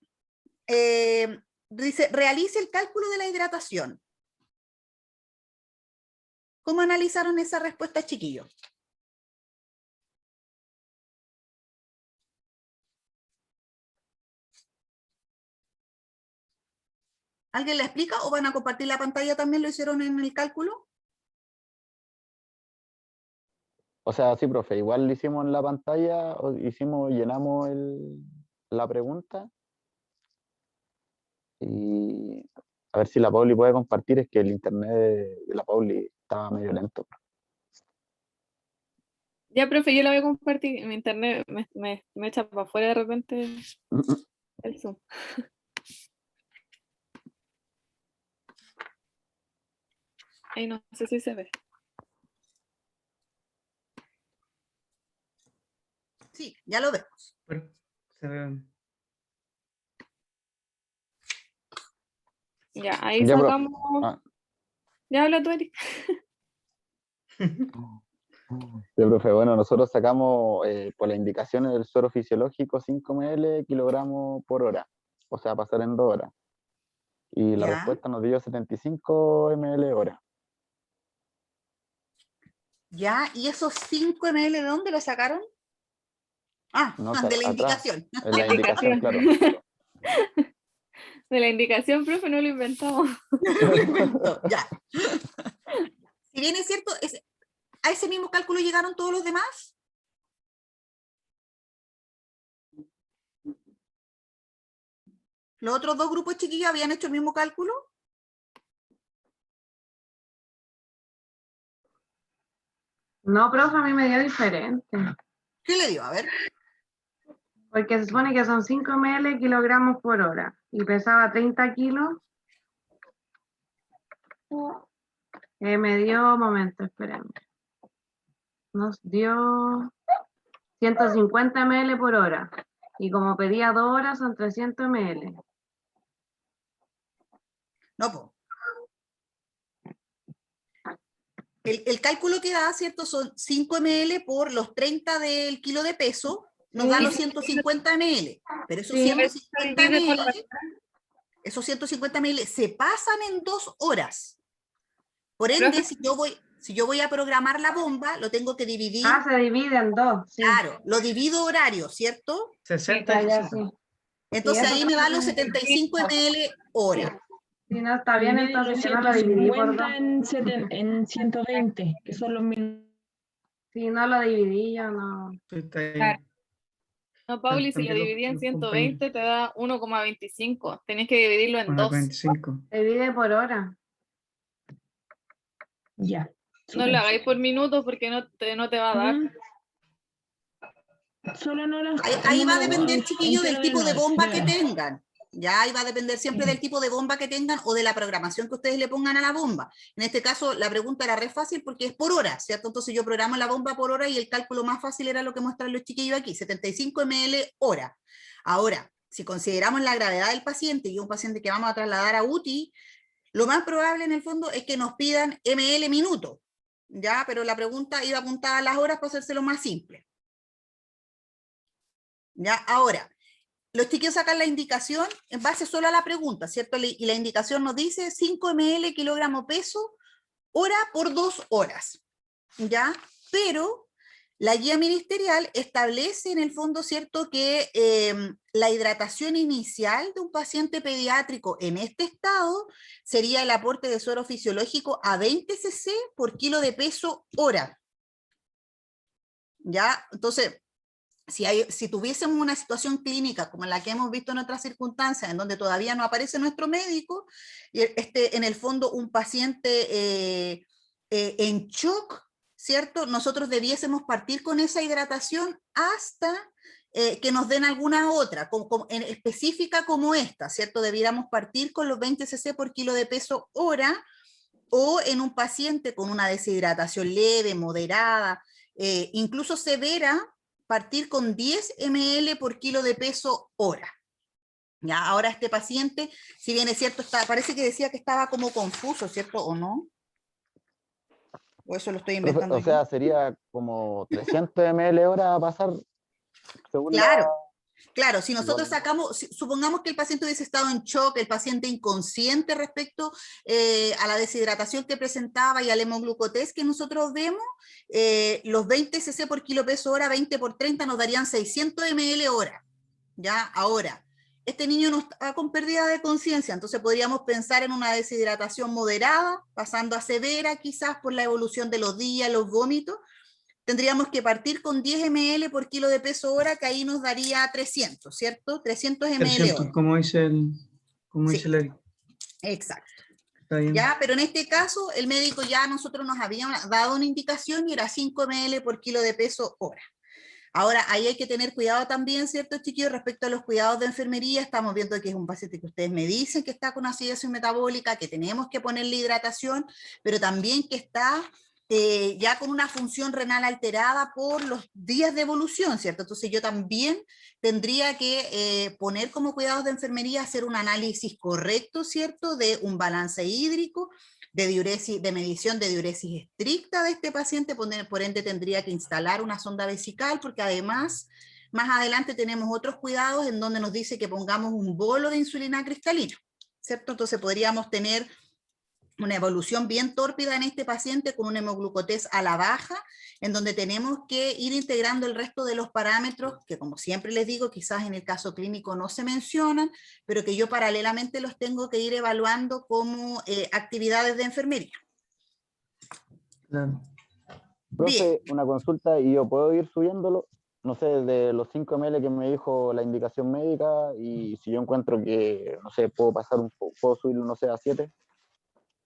dice, realice el cálculo de la hidratación. ¿Cómo analizaron esa respuesta, chiquillos? ¿Alguien le explica o van a compartir la pantalla también? ¿Lo hicieron en el cálculo? O sea, sí, profe, igual lo hicimos en la pantalla, llenamos la pregunta. Y a ver si la Pauli puede compartir, es que el internet de la Pauli estaba medio lento. Ya, profe, yo la voy a compartir. Mi internet me echa para afuera de repente el Zoom. Ahí no sé si se ve. Sí, ya lo vemos. Pero se ve. Ya, ahí Ya, sacamos. Ya habla tú, Eric. Sí, profe, bueno, nosotros sacamos por las indicaciones del suero fisiológico 5 ml kilogramos por hora, o sea, pasar en 2 horas. Y la Ya. respuesta nos dio 75 ml hora. Ya, ¿y esos 5 ml de dónde lo sacaron? Ah, No, de la atrás, indicación. en la indicación, claro. De la indicación, profe, no lo inventamos. No lo inventó, ya. Si bien es cierto, ¿a ese mismo cálculo llegaron todos los demás? ¿Los otros dos grupos chiquillos habían hecho el mismo cálculo? No, profe, a mí me dio diferente. ¿Qué le dio? A ver. Porque se supone que son 5 ml kilogramos por hora. Y pesaba 30 kilos. Me dio, momento, espérenme. Nos dio 150 ml por hora. Y como pedía 2 horas, son 300 ml. No, po. El cálculo que da, ¿cierto? Son 5 ml por los 30 del kilo de peso, nos da los 150 ml. Pero esos 150 ml se pasan en 2 horas. Por ende, si yo voy a programar la bomba, lo tengo que dividir. Ah, se divide en 2. Sí. Claro, lo divido horario, ¿cierto? 60 y 60. Entonces Sí, ahí me da los 75 ml hora. Si no está bien, entonces yo no lo dividí por 2. En 120, que son los minutos. Si no lo dividí, yo no. Claro. No, Pauli, si lo dividí en 120 te da 1,25. Tenés que dividirlo en 2. 1,25. Divide por hora. Ya. No lo hagáis por minutos porque no te va a dar. Solo no las. Ahí va a depender, chiquillos, del tipo de bomba que tengan. tengan. Ya, ahí va a depender siempre del tipo de bomba que tengan o de la programación que ustedes le pongan a la bomba. En este caso, la pregunta era re fácil porque es por hora, ¿cierto? Entonces yo programo la bomba por hora y el cálculo más fácil era lo que muestran los chiquillos aquí, 75 ml hora. Ahora, si consideramos la gravedad del paciente y un paciente que vamos a trasladar a UTI, lo más probable en el fondo es que nos pidan ml minuto, ¿ya? Pero la pregunta iba apuntada a las horas para hacérselo más simple. ¿Ya? Ahora, los chiquillos sacan la indicación en base solo a la pregunta, ¿cierto? Y la indicación nos dice 5 ml kilogramo peso hora por 2 horas, ¿ya? Pero La guía ministerial establece en el fondo, ¿cierto?, que la hidratación inicial de un paciente pediátrico en este estado sería el aporte de suero fisiológico a 20 cc por kilo de peso hora. ¿Ya? Entonces, si tuviésemos una situación clínica como la que hemos visto en otras circunstancias, en donde todavía no aparece nuestro médico, y en el fondo un paciente en shock, ¿cierto? Nosotros debiésemos partir con esa hidratación hasta que nos den alguna otra, en específica como esta, ¿cierto? Debiéramos partir con los 20 cc por kilo de peso hora, o en un paciente con una deshidratación leve, moderada, incluso severa, partir con 10 ml por kilo de peso hora. Ya, ahora este paciente, si bien es cierto, parece que decía que estaba como confuso, ¿cierto? ¿O no? ¿O eso lo estoy Profe, inventando o sea, yo? sería como 300 ml hora a pasar según la... Claro. Claro, si nosotros igual- sacamos, supongamos que el paciente hubiese estado en shock, el paciente inconsciente respecto a la deshidratación que presentaba y al hemoglucotés que nosotros vemos, los 20 cc por kilo peso hora, 20 por 30 nos darían 600 ml hora. ¿Ya? Ahora, este niño no está con pérdida de conciencia, entonces podríamos pensar en una deshidratación moderada, pasando a severa quizás por la evolución de los días, los vómitos. Tendríamos que partir con 10 ml por kilo de peso hora, que ahí nos daría 300, ¿cierto? 300 ml 300, hora. como dice Sí, Larry. exacto. Está bien. Ya, pero en este caso, el médico ya a nosotros nos había dado una indicación y era 5 ml por kilo de peso hora. Ahora, ahí hay que tener cuidado también, ¿cierto, chiquillos? Respecto a los cuidados de enfermería, estamos viendo que es un paciente que ustedes me dicen que está con acidosis metabólica, que tenemos que ponerle hidratación, pero también que está ya con una función renal alterada por los días de evolución, ¿cierto? Entonces yo también tendría que poner como cuidados de enfermería, hacer un análisis correcto, ¿cierto? De un balance hídrico, de diuresis, de medición de diuresis estricta de este paciente, por ende tendría que instalar una sonda vesical, porque además, más adelante tenemos otros cuidados en donde nos dice que pongamos un bolo de insulina cristalina, ¿cierto? Entonces podríamos tener una evolución bien tórpida en este paciente con un hemoglucotés a la baja, en donde tenemos que ir integrando el resto de los parámetros, que como siempre les digo, quizás en el caso clínico no se mencionan, pero que yo paralelamente los tengo que ir evaluando como actividades de enfermería. Claro. Profe, Bien. una consulta y yo puedo ir subiéndolo, no sé, de los 5 ml que me dijo la indicación médica, y si yo encuentro que, no sé, puedo pasar un poco, puedo subirlo, no sé, a 7.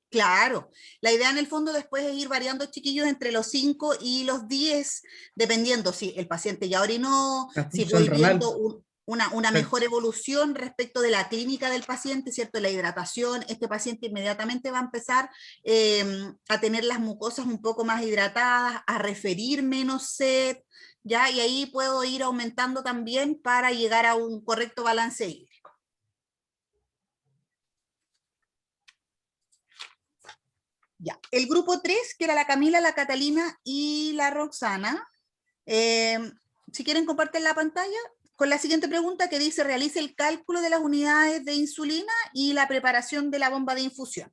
Claro, la idea en el fondo después es ir variando, chiquillos, entre los 5 y los 10, dependiendo si el paciente ya orinó, La si función voy renal. viendo una mejor evolución respecto de la clínica del paciente, ¿cierto? La hidratación, este paciente inmediatamente va a empezar a tener las mucosas un poco más hidratadas, a referir menos sed, ¿ya? Y ahí puedo ir aumentando también para llegar a un correcto balance hídrico. Ya. El grupo 3, que era la Camila, la Catalina y la Roxana, si quieren comparten la pantalla, con la siguiente pregunta que dice, realice el cálculo de las unidades de insulina y la preparación de la bomba de infusión.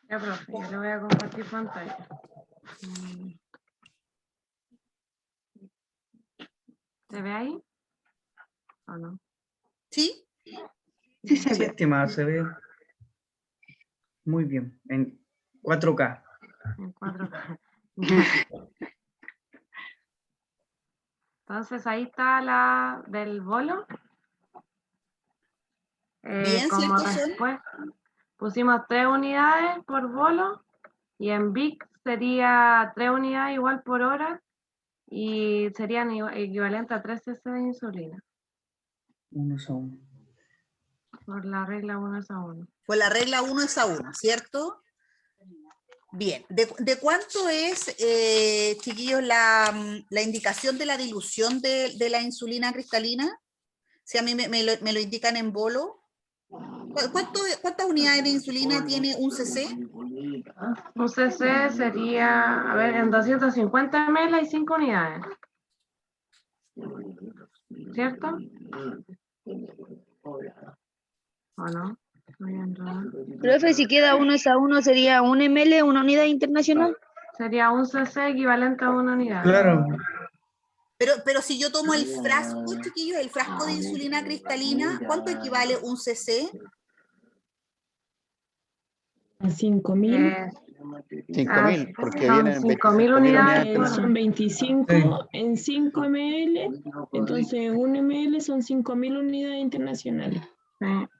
Ya, profe, yo le voy a compartir pantalla. ¿Se ve ahí? ¿O no? ¿Sí? Sí, se Sí, ve. estimada, se ve muy bien, en 4K. En 4K. Entonces ahí está la del bolo. Bien, Como ¿cierto, Sol? respuesta, pusimos 3 unidades por bolo y en BIC sería 3 unidades igual por hora y serían equivalente a 3 cc de insulina 1:1. por la regla 1:1. Pues la regla 1 es a 1, ¿cierto? Bien, ¿de cuánto es, chiquillos, la indicación de la dilución de la insulina cristalina? Si a mí me lo indican en bolo. ¿Cuántas unidades de insulina tiene un cc? Un cc sería, a ver, en 250 ml hay 5 unidades. ¿Cierto? ¿O no? Profe, si queda 1:1 sería 1 ml, una unidad internacional. Sería un cc equivalente a una unidad. Claro. Pero si yo tomo el frasco, chiquillos, el frasco de insulina cristalina, ¿cuánto equivale un cc? A 5.000. Eh, 5.000, porque son vienen 5.000 25.000 unidades. unidades. Son 25 Sí. en 5 ml, entonces 1 ml son 5.000 unidades internacionales.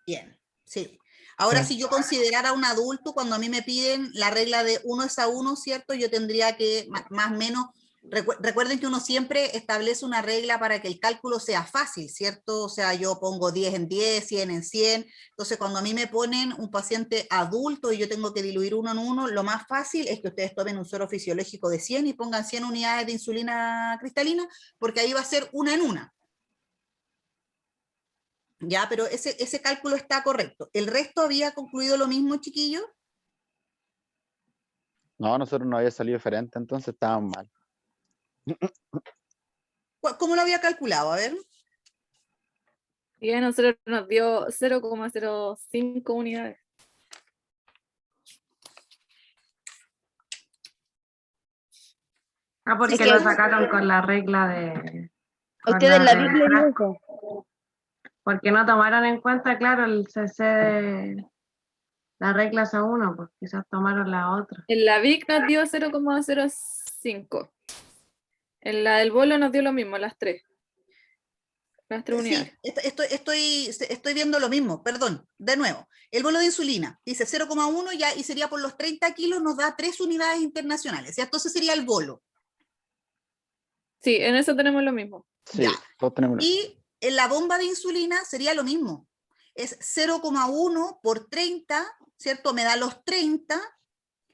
Bien, sí. Ahora, Sí. si yo considerara un adulto, cuando a mí me piden la regla de 1:1, ¿cierto? Yo tendría que, más o menos, recuerden que uno siempre establece una regla para que el cálculo sea fácil, ¿cierto? O sea, yo pongo 10 en 10, 100 en 100. Entonces, cuando a mí me ponen un paciente adulto y yo tengo que diluir 1 en 1, lo más fácil es que ustedes tomen un suero fisiológico de 100 y pongan 100 unidades de insulina cristalina, porque ahí va a ser 1 en 1. Ya, pero ese cálculo está correcto. ¿El resto había concluido lo mismo, chiquillos? No, nosotros no había salido diferente, entonces estaban mal. ¿Cómo lo había calculado? A ver. Y a nosotros nos dio 0,05 unidades. Ah, porque Es que lo sacaron con la regla de... con Ustedes la la de Biblia dijo frasco, eso. porque no tomaron en cuenta, claro, el cc de las reglas a uno, pues quizás tomaron la otra. En la VIC nos dio 0,05. En la del bolo nos dio lo mismo, las 3. Las 3 unidades. Sí, estoy viendo lo mismo, perdón, de nuevo. El bolo de insulina dice 0,1 ya, y sería por los 30 kilos, nos da 3 unidades internacionales. ¿Ya? Entonces sería el bolo. Sí, en eso tenemos lo mismo. Sí, Ya. todos tenemos. Y en la bomba de insulina sería lo mismo. Es 0,1 por 30, ¿cierto? Me da los 30.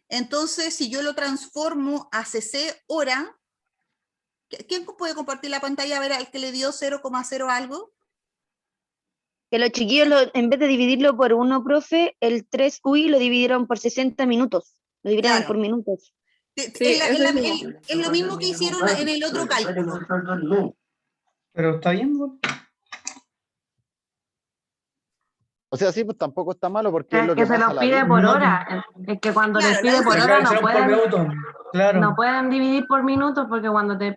Entonces, si yo lo transformo a cc hora, ¿quién puede compartir la pantalla a ver al que le dio 0,0 algo? Que los chiquillos, en vez de dividirlo por 1, profe, el 3 UI lo dividieron por 60 minutos. Lo dividieron Claro. por minutos. Sí, eso hicimos. Es lo mismo que hicieron en el otro cálculo. Pero está bien, ¿no? O sea, sí, pues tampoco está malo porque es Es lo que que se pasa los la pide vida. por No, hora. Es que cuando Claro, les pide por la hora Claro, por minuto. Claro. no pueden dividir por minutos, porque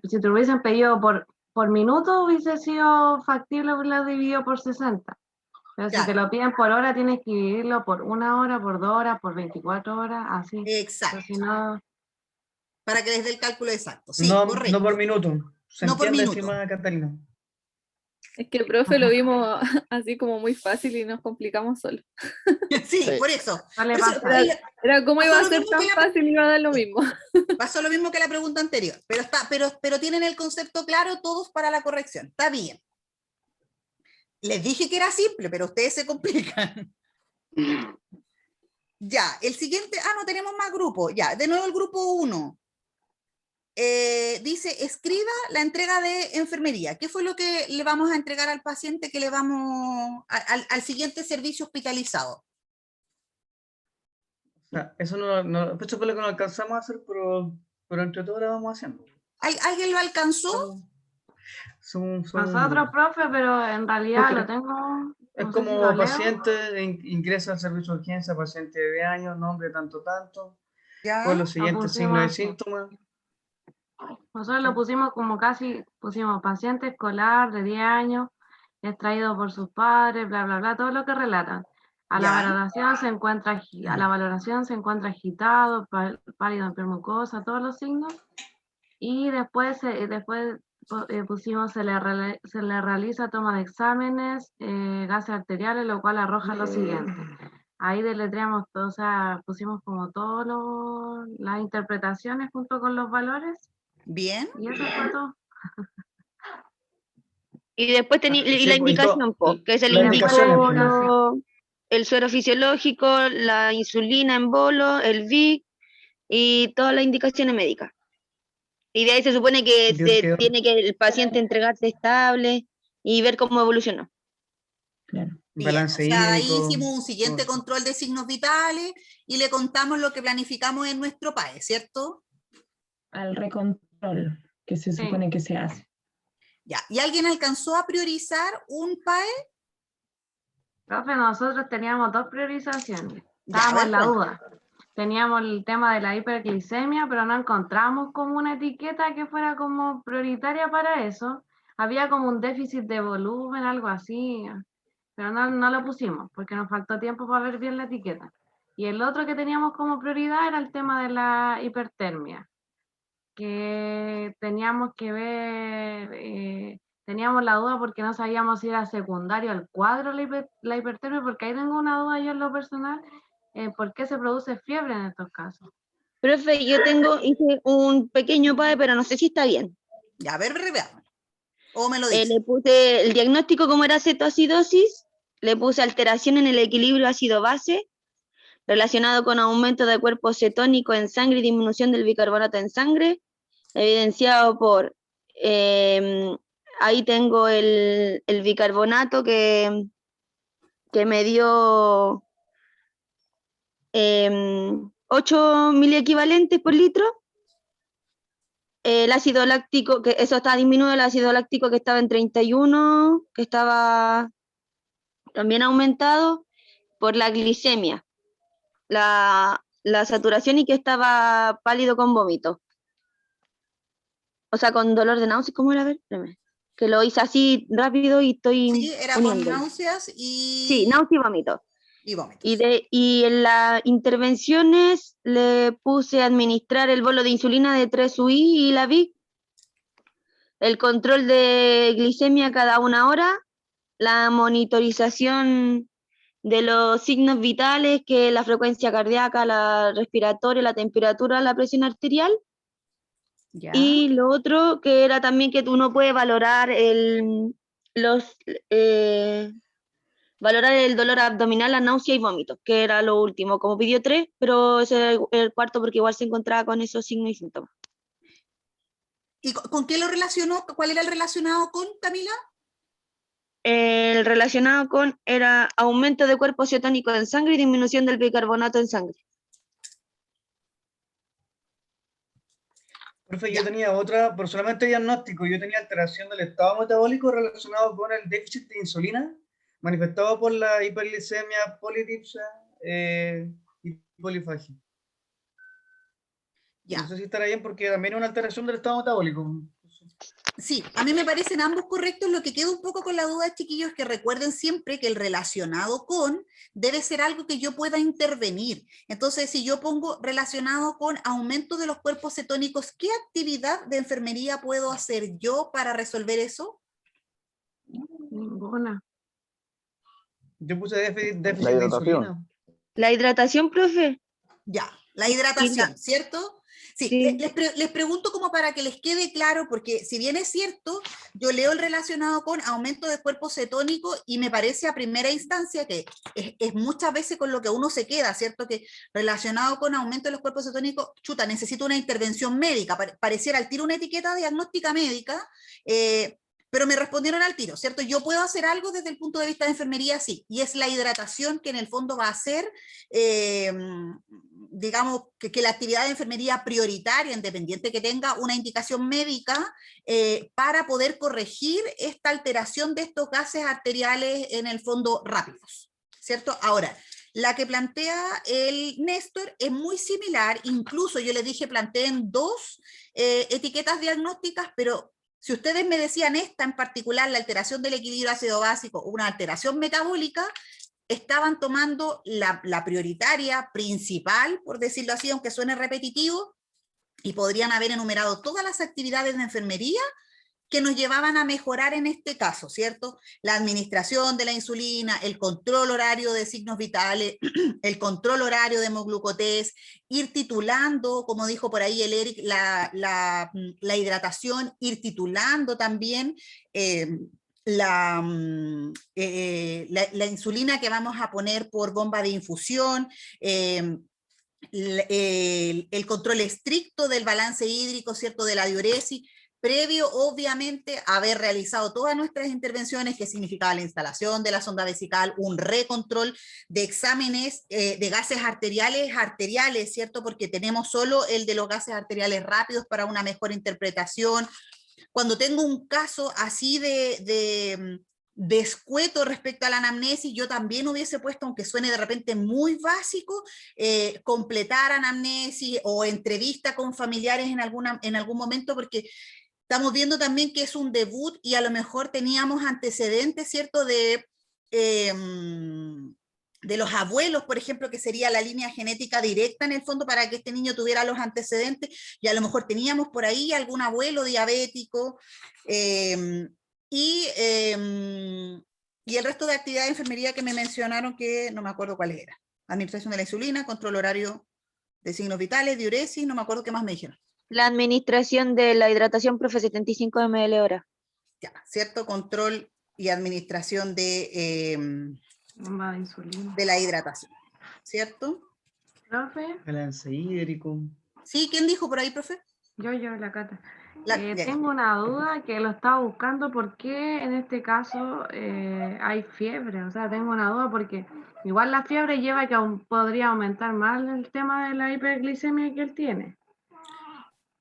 si te hubiesen pedido por minuto hubiese sido factible haberlo dividido por 60. Pero si te Claro, lo piden por hora, tienes que dividirlo por 1 hora, por 2 horas, por 24 horas, así. exacto. Pero si no, Para que les dé el cálculo exacto. Sí, No, correcto. no por minuto. ¿Se No por entiende, minuto. estimada Catalina? Es que el profe lo vimos así como muy fácil y nos complicamos solo. Sí, Sí. por eso. suele Por eso, pasar. Era como pasó iba a lo ser mismo tan que la- fácil, iba a dar lo mismo. pasó lo mismo que la pregunta anterior, pero tienen el concepto claro todos para la corrección. Está bien. Les dije que era simple, pero ustedes se complican. Ya, el siguiente, no tenemos más grupos. Ya, de nuevo el grupo 1. Dice, escriba la entrega de enfermería. ¿Qué fue lo que le vamos a entregar al paciente que le vamos al siguiente servicio hospitalizado? O sea, eso eso fue lo que no alcanzamos a hacer, pero entre todos lo vamos haciendo. ¿Alguien lo alcanzó? Nosotros, profe, pero en realidad Profe, lo tengo. Es No sé si como lo leo. paciente ingresa al servicio de urgencia, paciente de años, nombre tanto, Ya. con los siguientes signos y pusimos. síntomas. Nosotros lo pusimos como pusimos paciente escolar de 10 años, extraído por sus padres, bla, bla, bla, todo lo que relatan. A la Ya. valoración se encuentra agitado, pálido, enfermo, mucosa, todos los signos. Y después pusimos, se le realiza toma de exámenes, gases arteriales, lo cual arroja lo siguiente. Ahí deletreamos todo, o sea, pusimos como todas las interpretaciones junto con los valores. Bien. Y eso fue todo. Y después y la indicación, que se le las indicó indicaciones, el suero fisiológico, la insulina en bolo, el VIC y todas las indicaciones médicas. Y de ahí se supone que tiene que el paciente entregarse estable y ver cómo evolucionó. Claro. Bien, balance o sea, ahí hídrico. hicimos un siguiente control de signos vitales y le contamos lo que planificamos en nuestro PAE, ¿cierto? Al recontrol que se supone que se hace. Ya, ¿y alguien alcanzó a priorizar un PAE? Profe, nosotros teníamos 2 priorizaciones. Ya, a Estábamos ver, en la duda. teníamos el tema de la hiperglicemia, pero no encontramos como una etiqueta que fuera como prioritaria para eso. Había como un déficit de volumen, algo así, pero no lo pusimos porque nos faltó tiempo para ver bien la etiqueta. Y el otro que teníamos como prioridad era el tema de la hipertermia, que teníamos que ver, teníamos la duda porque no sabíamos si era secundario al cuadro la hipertermia, porque ahí tengo una duda yo en lo personal, ¿por qué se produce fiebre en estos casos? Profe, hice un pequeño PAE, pero no sé si está bien. Ya, a ver, veamos. O me lo dice. Le puse el diagnóstico como era cetoacidosis, le puse alteración en el equilibrio ácido-base, relacionado con aumento de cuerpo cetónico en sangre y disminución del bicarbonato en sangre, evidenciado por, ahí tengo el bicarbonato que me dio 8 miliequivalentes por litro. El ácido láctico, que eso está disminuido, el ácido láctico que estaba en 31, que estaba también aumentado por la glicemia, la saturación y que estaba pálido con vómito. O sea, con dolor de náuseas, ¿cómo era? A ver, espérame. Que lo hice así rápido y estoy Sí, era con náuseas y... Sí, náuseas y vómito. Y vómitos. Y en las intervenciones le puse administrar el bolo de insulina de 3UI y la VIC, el control de glicemia cada 1 hora, la monitorización de los signos vitales, que es la frecuencia cardíaca, la respiratoria, la temperatura, la presión arterial. Ya. Y lo otro que era también que uno puede valorar valorar el dolor abdominal, la náusea y vómitos, que era lo último. Como pidió 3, pero ese era el cuarto porque igual se encontraba con esos signos y síntomas. ¿Y con qué lo relacionó? ¿Cuál era el relacionado con, Camila? El relacionado con era aumento de cuerpo cetónico en sangre y disminución del bicarbonato en sangre. Profe, yo tenía otra, pero solamente diagnóstico. Yo tenía alteración del estado metabólico relacionado con el déficit de insulina, manifestado por la hiperglicemia, polidipsia y polifagia. Ya. No sé si estará bien porque también es una alteración del estado metabólico. Sí, a mí me parecen ambos correctos. Lo que queda un poco con la duda, chiquillos, es que recuerden siempre que el relacionado con debe ser algo que yo pueda intervenir. Entonces, si yo pongo relacionado con aumento de los cuerpos cetónicos, ¿qué actividad de enfermería puedo hacer yo para resolver eso? Ninguna. Yo puse déficit de hidratación. insulina. La hidratación, profe. Ya, la hidratación, ¿cierto? Sí, Sí. les pregunto como para que les quede claro, porque si bien es cierto, yo leo el relacionado con aumento de cuerpo cetónico y me parece a primera instancia que es muchas veces con lo que uno se queda, ¿cierto? Que relacionado con aumento de los cuerpos cetónicos, chuta, necesito una intervención médica, pareciera al tiro una etiqueta diagnóstica médica, pero me respondieron al tiro, ¿cierto? Yo puedo hacer algo desde el punto de vista de enfermería, sí, y es la hidratación que en el fondo va a ser, digamos, que la actividad de enfermería prioritaria, independiente que tenga una indicación médica, para poder corregir esta alteración de estos gases arteriales en el fondo rápidos, ¿cierto? Ahora, la que plantea el Néstor es muy similar, incluso yo les dije planteen 2 etiquetas diagnósticas, pero si ustedes me decían esta en particular, la alteración del equilibrio ácido básico, una alteración metabólica, estaban tomando la prioritaria, principal, por decirlo así, aunque suene repetitivo, y podrían haber enumerado todas las actividades de enfermería que nos llevaban a mejorar en este caso, ¿cierto? La administración de la insulina, el control horario de signos vitales, el control horario de hemoglucotés, ir titulando, como dijo por ahí el Eric, la hidratación, ir titulando también la insulina que vamos a poner por bomba de infusión, el control estricto del balance hídrico, ¿cierto? De la diuresis, previo, obviamente, a haber realizado todas nuestras intervenciones, que significaba la instalación de la sonda vesical, un recontrol de exámenes de gases arteriales, ¿cierto? Porque tenemos solo el de los gases arteriales rápidos para una mejor interpretación. Cuando tengo un caso así de descueto respecto a la anamnesis, yo también hubiese puesto, aunque suene de repente muy básico, completar anamnesis o entrevista con familiares en algún momento, porque estamos viendo también que es un debut y a lo mejor teníamos antecedentes, ¿cierto?, de los abuelos, por ejemplo, que sería la línea genética directa en el fondo para que este niño tuviera los antecedentes, y a lo mejor teníamos por ahí algún abuelo diabético, y el resto de actividades de enfermería que me mencionaron, que no me acuerdo cuáles eran. Administración de la insulina, control horario de signos vitales, diuresis, no me acuerdo qué más me dijeron. La administración de la hidratación, profe, 75 ml hora. Ya, ¿cierto? Control y administración de la hidratación, ¿cierto? Profe. Balance hídrico. Sí, ¿quién dijo por ahí, profe? Yo, la Cata. Tengo una duda que lo estaba buscando, ¿por qué en este caso hay fiebre? O sea, tengo una duda porque igual la fiebre lleva a que aún podría aumentar más el tema de la hiperglicemia que él tiene.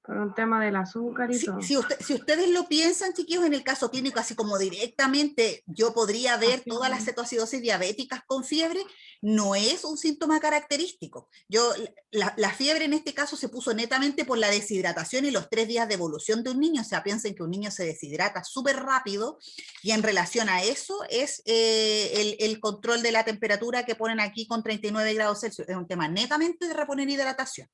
Por un tema del azúcar y todo. Si ustedes lo piensan, chiquillos, en el caso clínico, así como directamente yo podría ver todas las cetoacidosis diabéticas con fiebre, no es un síntoma característico. La fiebre en este caso se puso netamente por la deshidratación y los 3 días de evolución de un niño. O sea, piensen que un niño se deshidrata súper rápido, y en relación a eso es el control de la temperatura que ponen aquí con 39 grados Celsius. Es un tema netamente de reponer hidratación.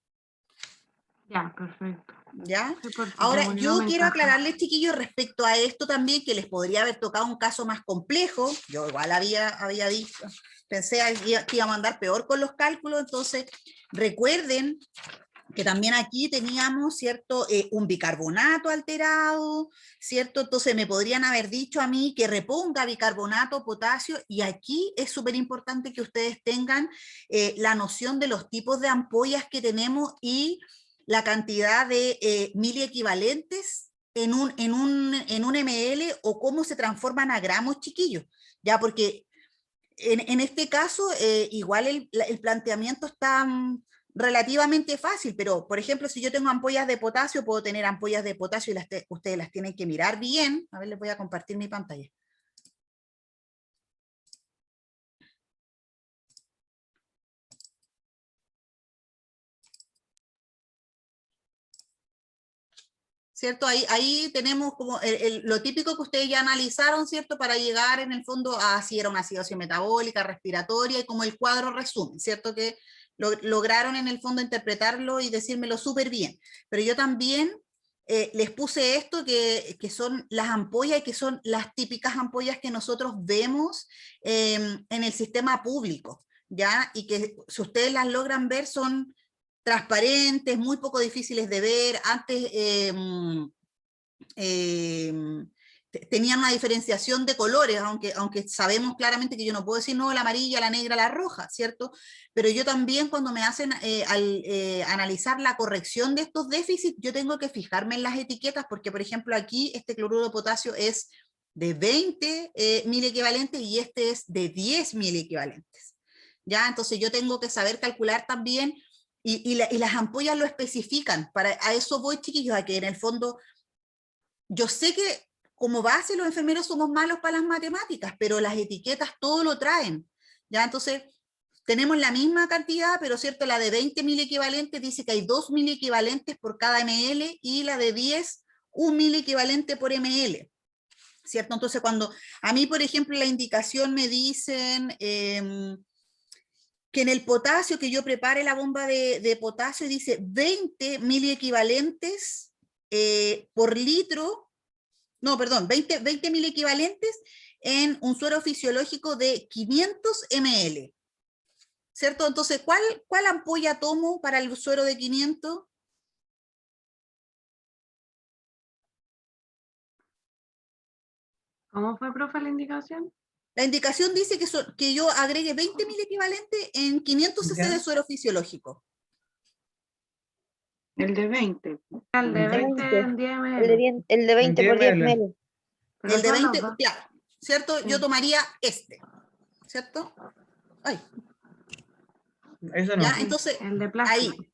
Ya, perfecto. ¿Ya? Ahora, yo quiero aclararles, chiquillos, respecto a esto también, que les podría haber tocado un caso más complejo. Yo igual había dicho, pensé que iba a mandar peor con los cálculos, entonces recuerden que también aquí teníamos, ¿cierto?, un bicarbonato alterado, ¿cierto? Entonces me podrían haber dicho a mí que reponga bicarbonato, potasio, y aquí es súper importante que ustedes tengan la noción de los tipos de ampollas que tenemos y la cantidad de miliequivalentes en un ml, o cómo se transforman a gramos, chiquillos, ya, porque en este caso igual el planteamiento está relativamente fácil, pero por ejemplo, si yo tengo ampollas de potasio, puedo tener ampollas de potasio y ustedes las tienen que mirar bien. A ver, les voy a compartir mi pantalla. ¿Cierto? Ahí tenemos como lo típico que ustedes ya analizaron, ¿cierto? Para llegar en el fondo a si era una acidosis metabólica, respiratoria, y como el cuadro resumen, ¿cierto? Que lograron en el fondo interpretarlo y decírmelo súper bien. Pero yo también les puse esto, que son las ampollas, y que son las típicas ampollas que nosotros vemos en el sistema público, ¿ya? Y que si ustedes las logran ver son transparentes, muy poco difíciles de ver. Antes tenían una diferenciación de colores, aunque sabemos claramente que yo no puedo decir no, la amarilla, la negra, la roja, ¿cierto? Pero yo también, cuando me hacen al analizar la corrección de estos déficits, yo tengo que fijarme en las etiquetas, porque por ejemplo aquí este cloruro de potasio es de 20 miliequivalentes y este es de 10 miliequivalentes, ¿ya? Entonces yo tengo que saber calcular también. Y las ampollas lo especifican. A eso voy, chiquillos, a que en el fondo, yo sé que como base los enfermeros somos malos para las matemáticas, pero las etiquetas todo lo traen, ¿ya? Entonces, tenemos la misma cantidad, pero cierto, la de 20 miliequivalentes dice que hay 2 miliequivalentes por cada ml, y la de 10, 1 miliequivalente por ml, ¿cierto? Entonces, cuando a mí, por ejemplo, la indicación me dicen que en el potasio, que yo prepare la bomba de potasio, dice 20 miliequivalentes por litro, no, perdón, 20 miliequivalentes en un suero fisiológico de 500 ml, ¿cierto? Entonces, ¿cuál ampolla tomo para el suero de 500? ¿Cómo fue, profe, la indicación? La indicación dice que yo agregue 20 miliequivalentes en 500 cc de suero fisiológico. El de 20. El de 20 en 10 ml. El de 20 por 10 ml. El de 20, claro, ¿cierto? Sí. Yo tomaría este, ¿cierto? Ay. Eso no. Ya, entonces, el de plástico. Ahí,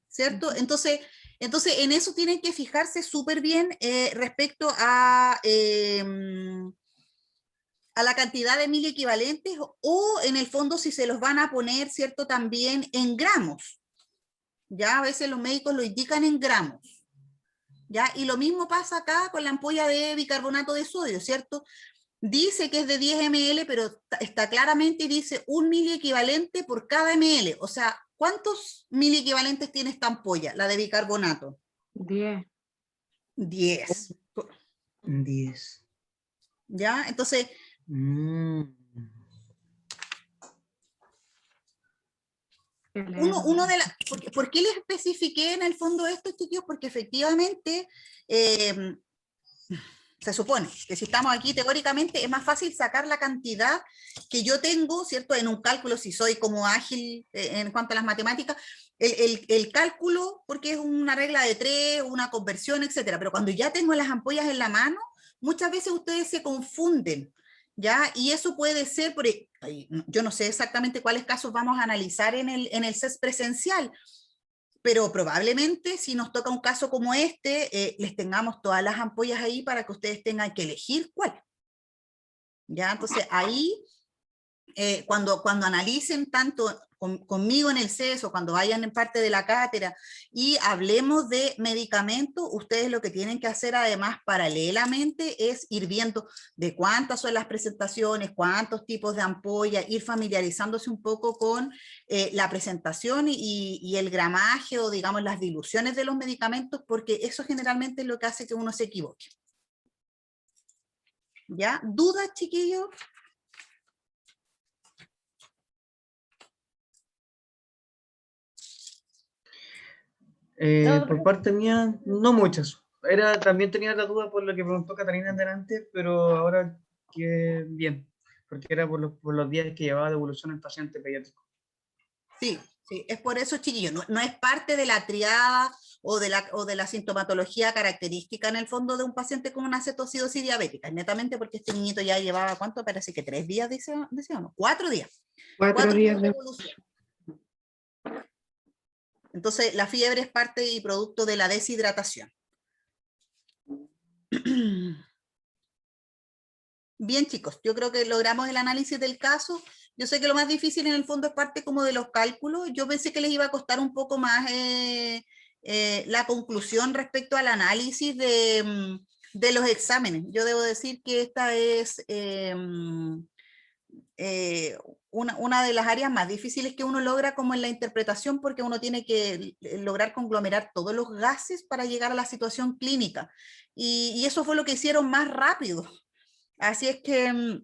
¿cierto? Entonces en eso tienen que fijarse súper bien respecto a a la cantidad de miliequivalentes o en el fondo si se los van a poner, ¿cierto? También en gramos. Ya a veces los médicos lo indican en gramos. ¿Ya? Y lo mismo pasa acá con la ampolla de bicarbonato de sodio, ¿cierto? Dice que es de 10 ml, pero está claramente, dice 1 miliequivalente por cada ml. O sea, ¿cuántos miliequivalentes tiene esta ampolla, la de bicarbonato? 10. 10. 10. ¿Ya? Entonces, uno de las... ¿Por qué les especifiqué en el fondo esto, chiquillos? Porque efectivamente... se supone que si estamos aquí teóricamente es más fácil sacar la cantidad que yo tengo, ¿cierto? En un cálculo, si soy como ágil en cuanto a las matemáticas, el cálculo, porque es una regla de 3, una conversión, etcétera. Pero cuando ya tengo las ampollas en la mano, muchas veces ustedes se confunden, ¿ya? Y eso puede ser, yo no sé exactamente cuáles casos vamos a analizar en el CES presencial, pero probablemente si nos toca un caso como este, les tengamos todas las ampollas ahí para que ustedes tengan que elegir cuál. ¿Ya? Entonces ahí, cuando analicen tanto conmigo en el CES o cuando vayan en parte de la cátedra y hablemos de medicamentos, ustedes lo que tienen que hacer además paralelamente es ir viendo de cuántas son las presentaciones, cuántos tipos de ampolla, ir familiarizándose un poco con la presentación y el gramaje o digamos las diluciones de los medicamentos, porque eso generalmente es lo que hace que uno se equivoque. ¿Ya? ¿Dudas, chiquillos? Por parte mía, no muchas. También tenía la duda por lo que preguntó Catalina delante, pero ahora que bien, porque era por los días que llevaba de evolución el paciente pediátrico. Sí, sí, es por eso, chiquillos, no es parte de la triada o de la sintomatología característica en el fondo de un paciente con una cetocidosis diabética, netamente porque este niñito ya llevaba, ¿cuánto? Parece que 3 días, decíamos, 4 días. 4 días de de evolución. Entonces, la fiebre es parte y producto de la deshidratación. Bien, chicos, yo creo que logramos el análisis del caso. Yo sé que lo más difícil en el fondo es parte como de los cálculos. Yo pensé que les iba a costar un poco más la conclusión respecto al análisis de los exámenes. Yo debo decir que esta es una de las áreas más difíciles que uno logra como en la interpretación, porque uno tiene que lograr conglomerar todos los gases para llegar a la situación clínica. Y eso fue lo que hicieron más rápido. Así es que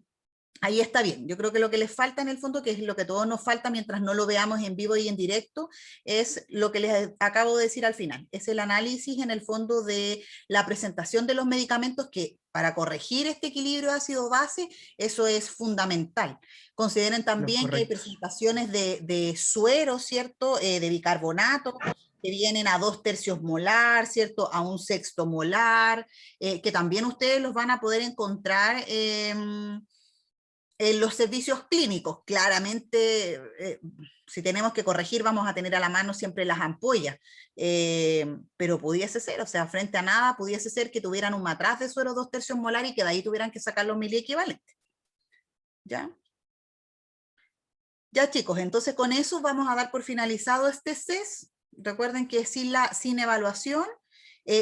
ahí está bien. Yo creo que lo que les falta en el fondo, que es lo que todos nos falta mientras no lo veamos en vivo y en directo, es lo que les acabo de decir al final. Es el análisis en el fondo de la presentación de los medicamentos que para corregir este equilibrio ácido-base, eso es fundamental. Consideren también que hay presentaciones de suero, ¿cierto? De bicarbonato, que vienen a 2/3 molar, ¿cierto? A 1/6 molar, que también ustedes los van a poder encontrar en los servicios clínicos. Claramente, si tenemos que corregir, vamos a tener a la mano siempre las ampollas, pero pudiese ser, o sea, frente a nada, pudiese ser que tuvieran un matraz de suero 2/3 molar y que de ahí tuvieran que sacar los miliequivalentes. ¿Ya? Ya, chicos, entonces con eso vamos a dar por finalizado este CES. Recuerden que sin evaluación,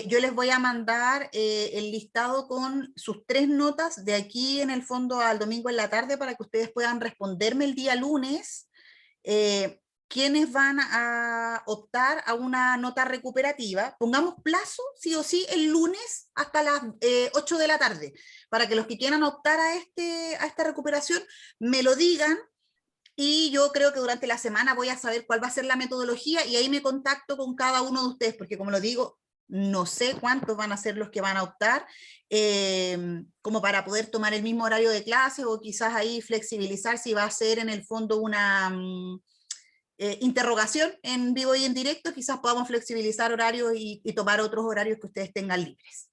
yo les voy a mandar el listado con sus 3 notas de aquí en el fondo al domingo en la tarde para que ustedes puedan responderme el día lunes quiénes van a optar a una nota recuperativa. Pongamos plazo, sí o sí, el lunes hasta las 8 de la tarde, para que los que quieran optar a esta recuperación me lo digan. Y yo creo que durante la semana voy a saber cuál va a ser la metodología y ahí me contacto con cada uno de ustedes, porque como lo digo, no sé cuántos van a ser los que van a optar, como para poder tomar el mismo horario de clase o quizás ahí flexibilizar si va a ser en el fondo una interrogación en vivo y en directo, quizás podamos flexibilizar horarios y tomar otros horarios que ustedes tengan libres.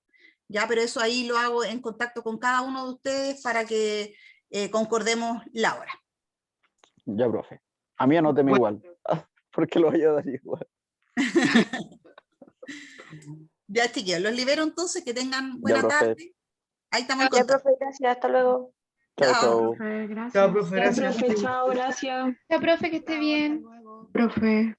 Ya, pero eso ahí lo hago en contacto con cada uno de ustedes para que concordemos la hora. Ya, profe. A mí anóteme igual, porque lo voy a dar igual. Ya, chiquillos, los libero entonces, que tengan buena tarde. Ahí estamos en Ya, contacto. profe, gracias, hasta luego. Chao, Chao. chao. Profe, gracias. Chao, profe, Ya, gracias. profe, chao, gracias. Ya, profe, que esté bien. Profe.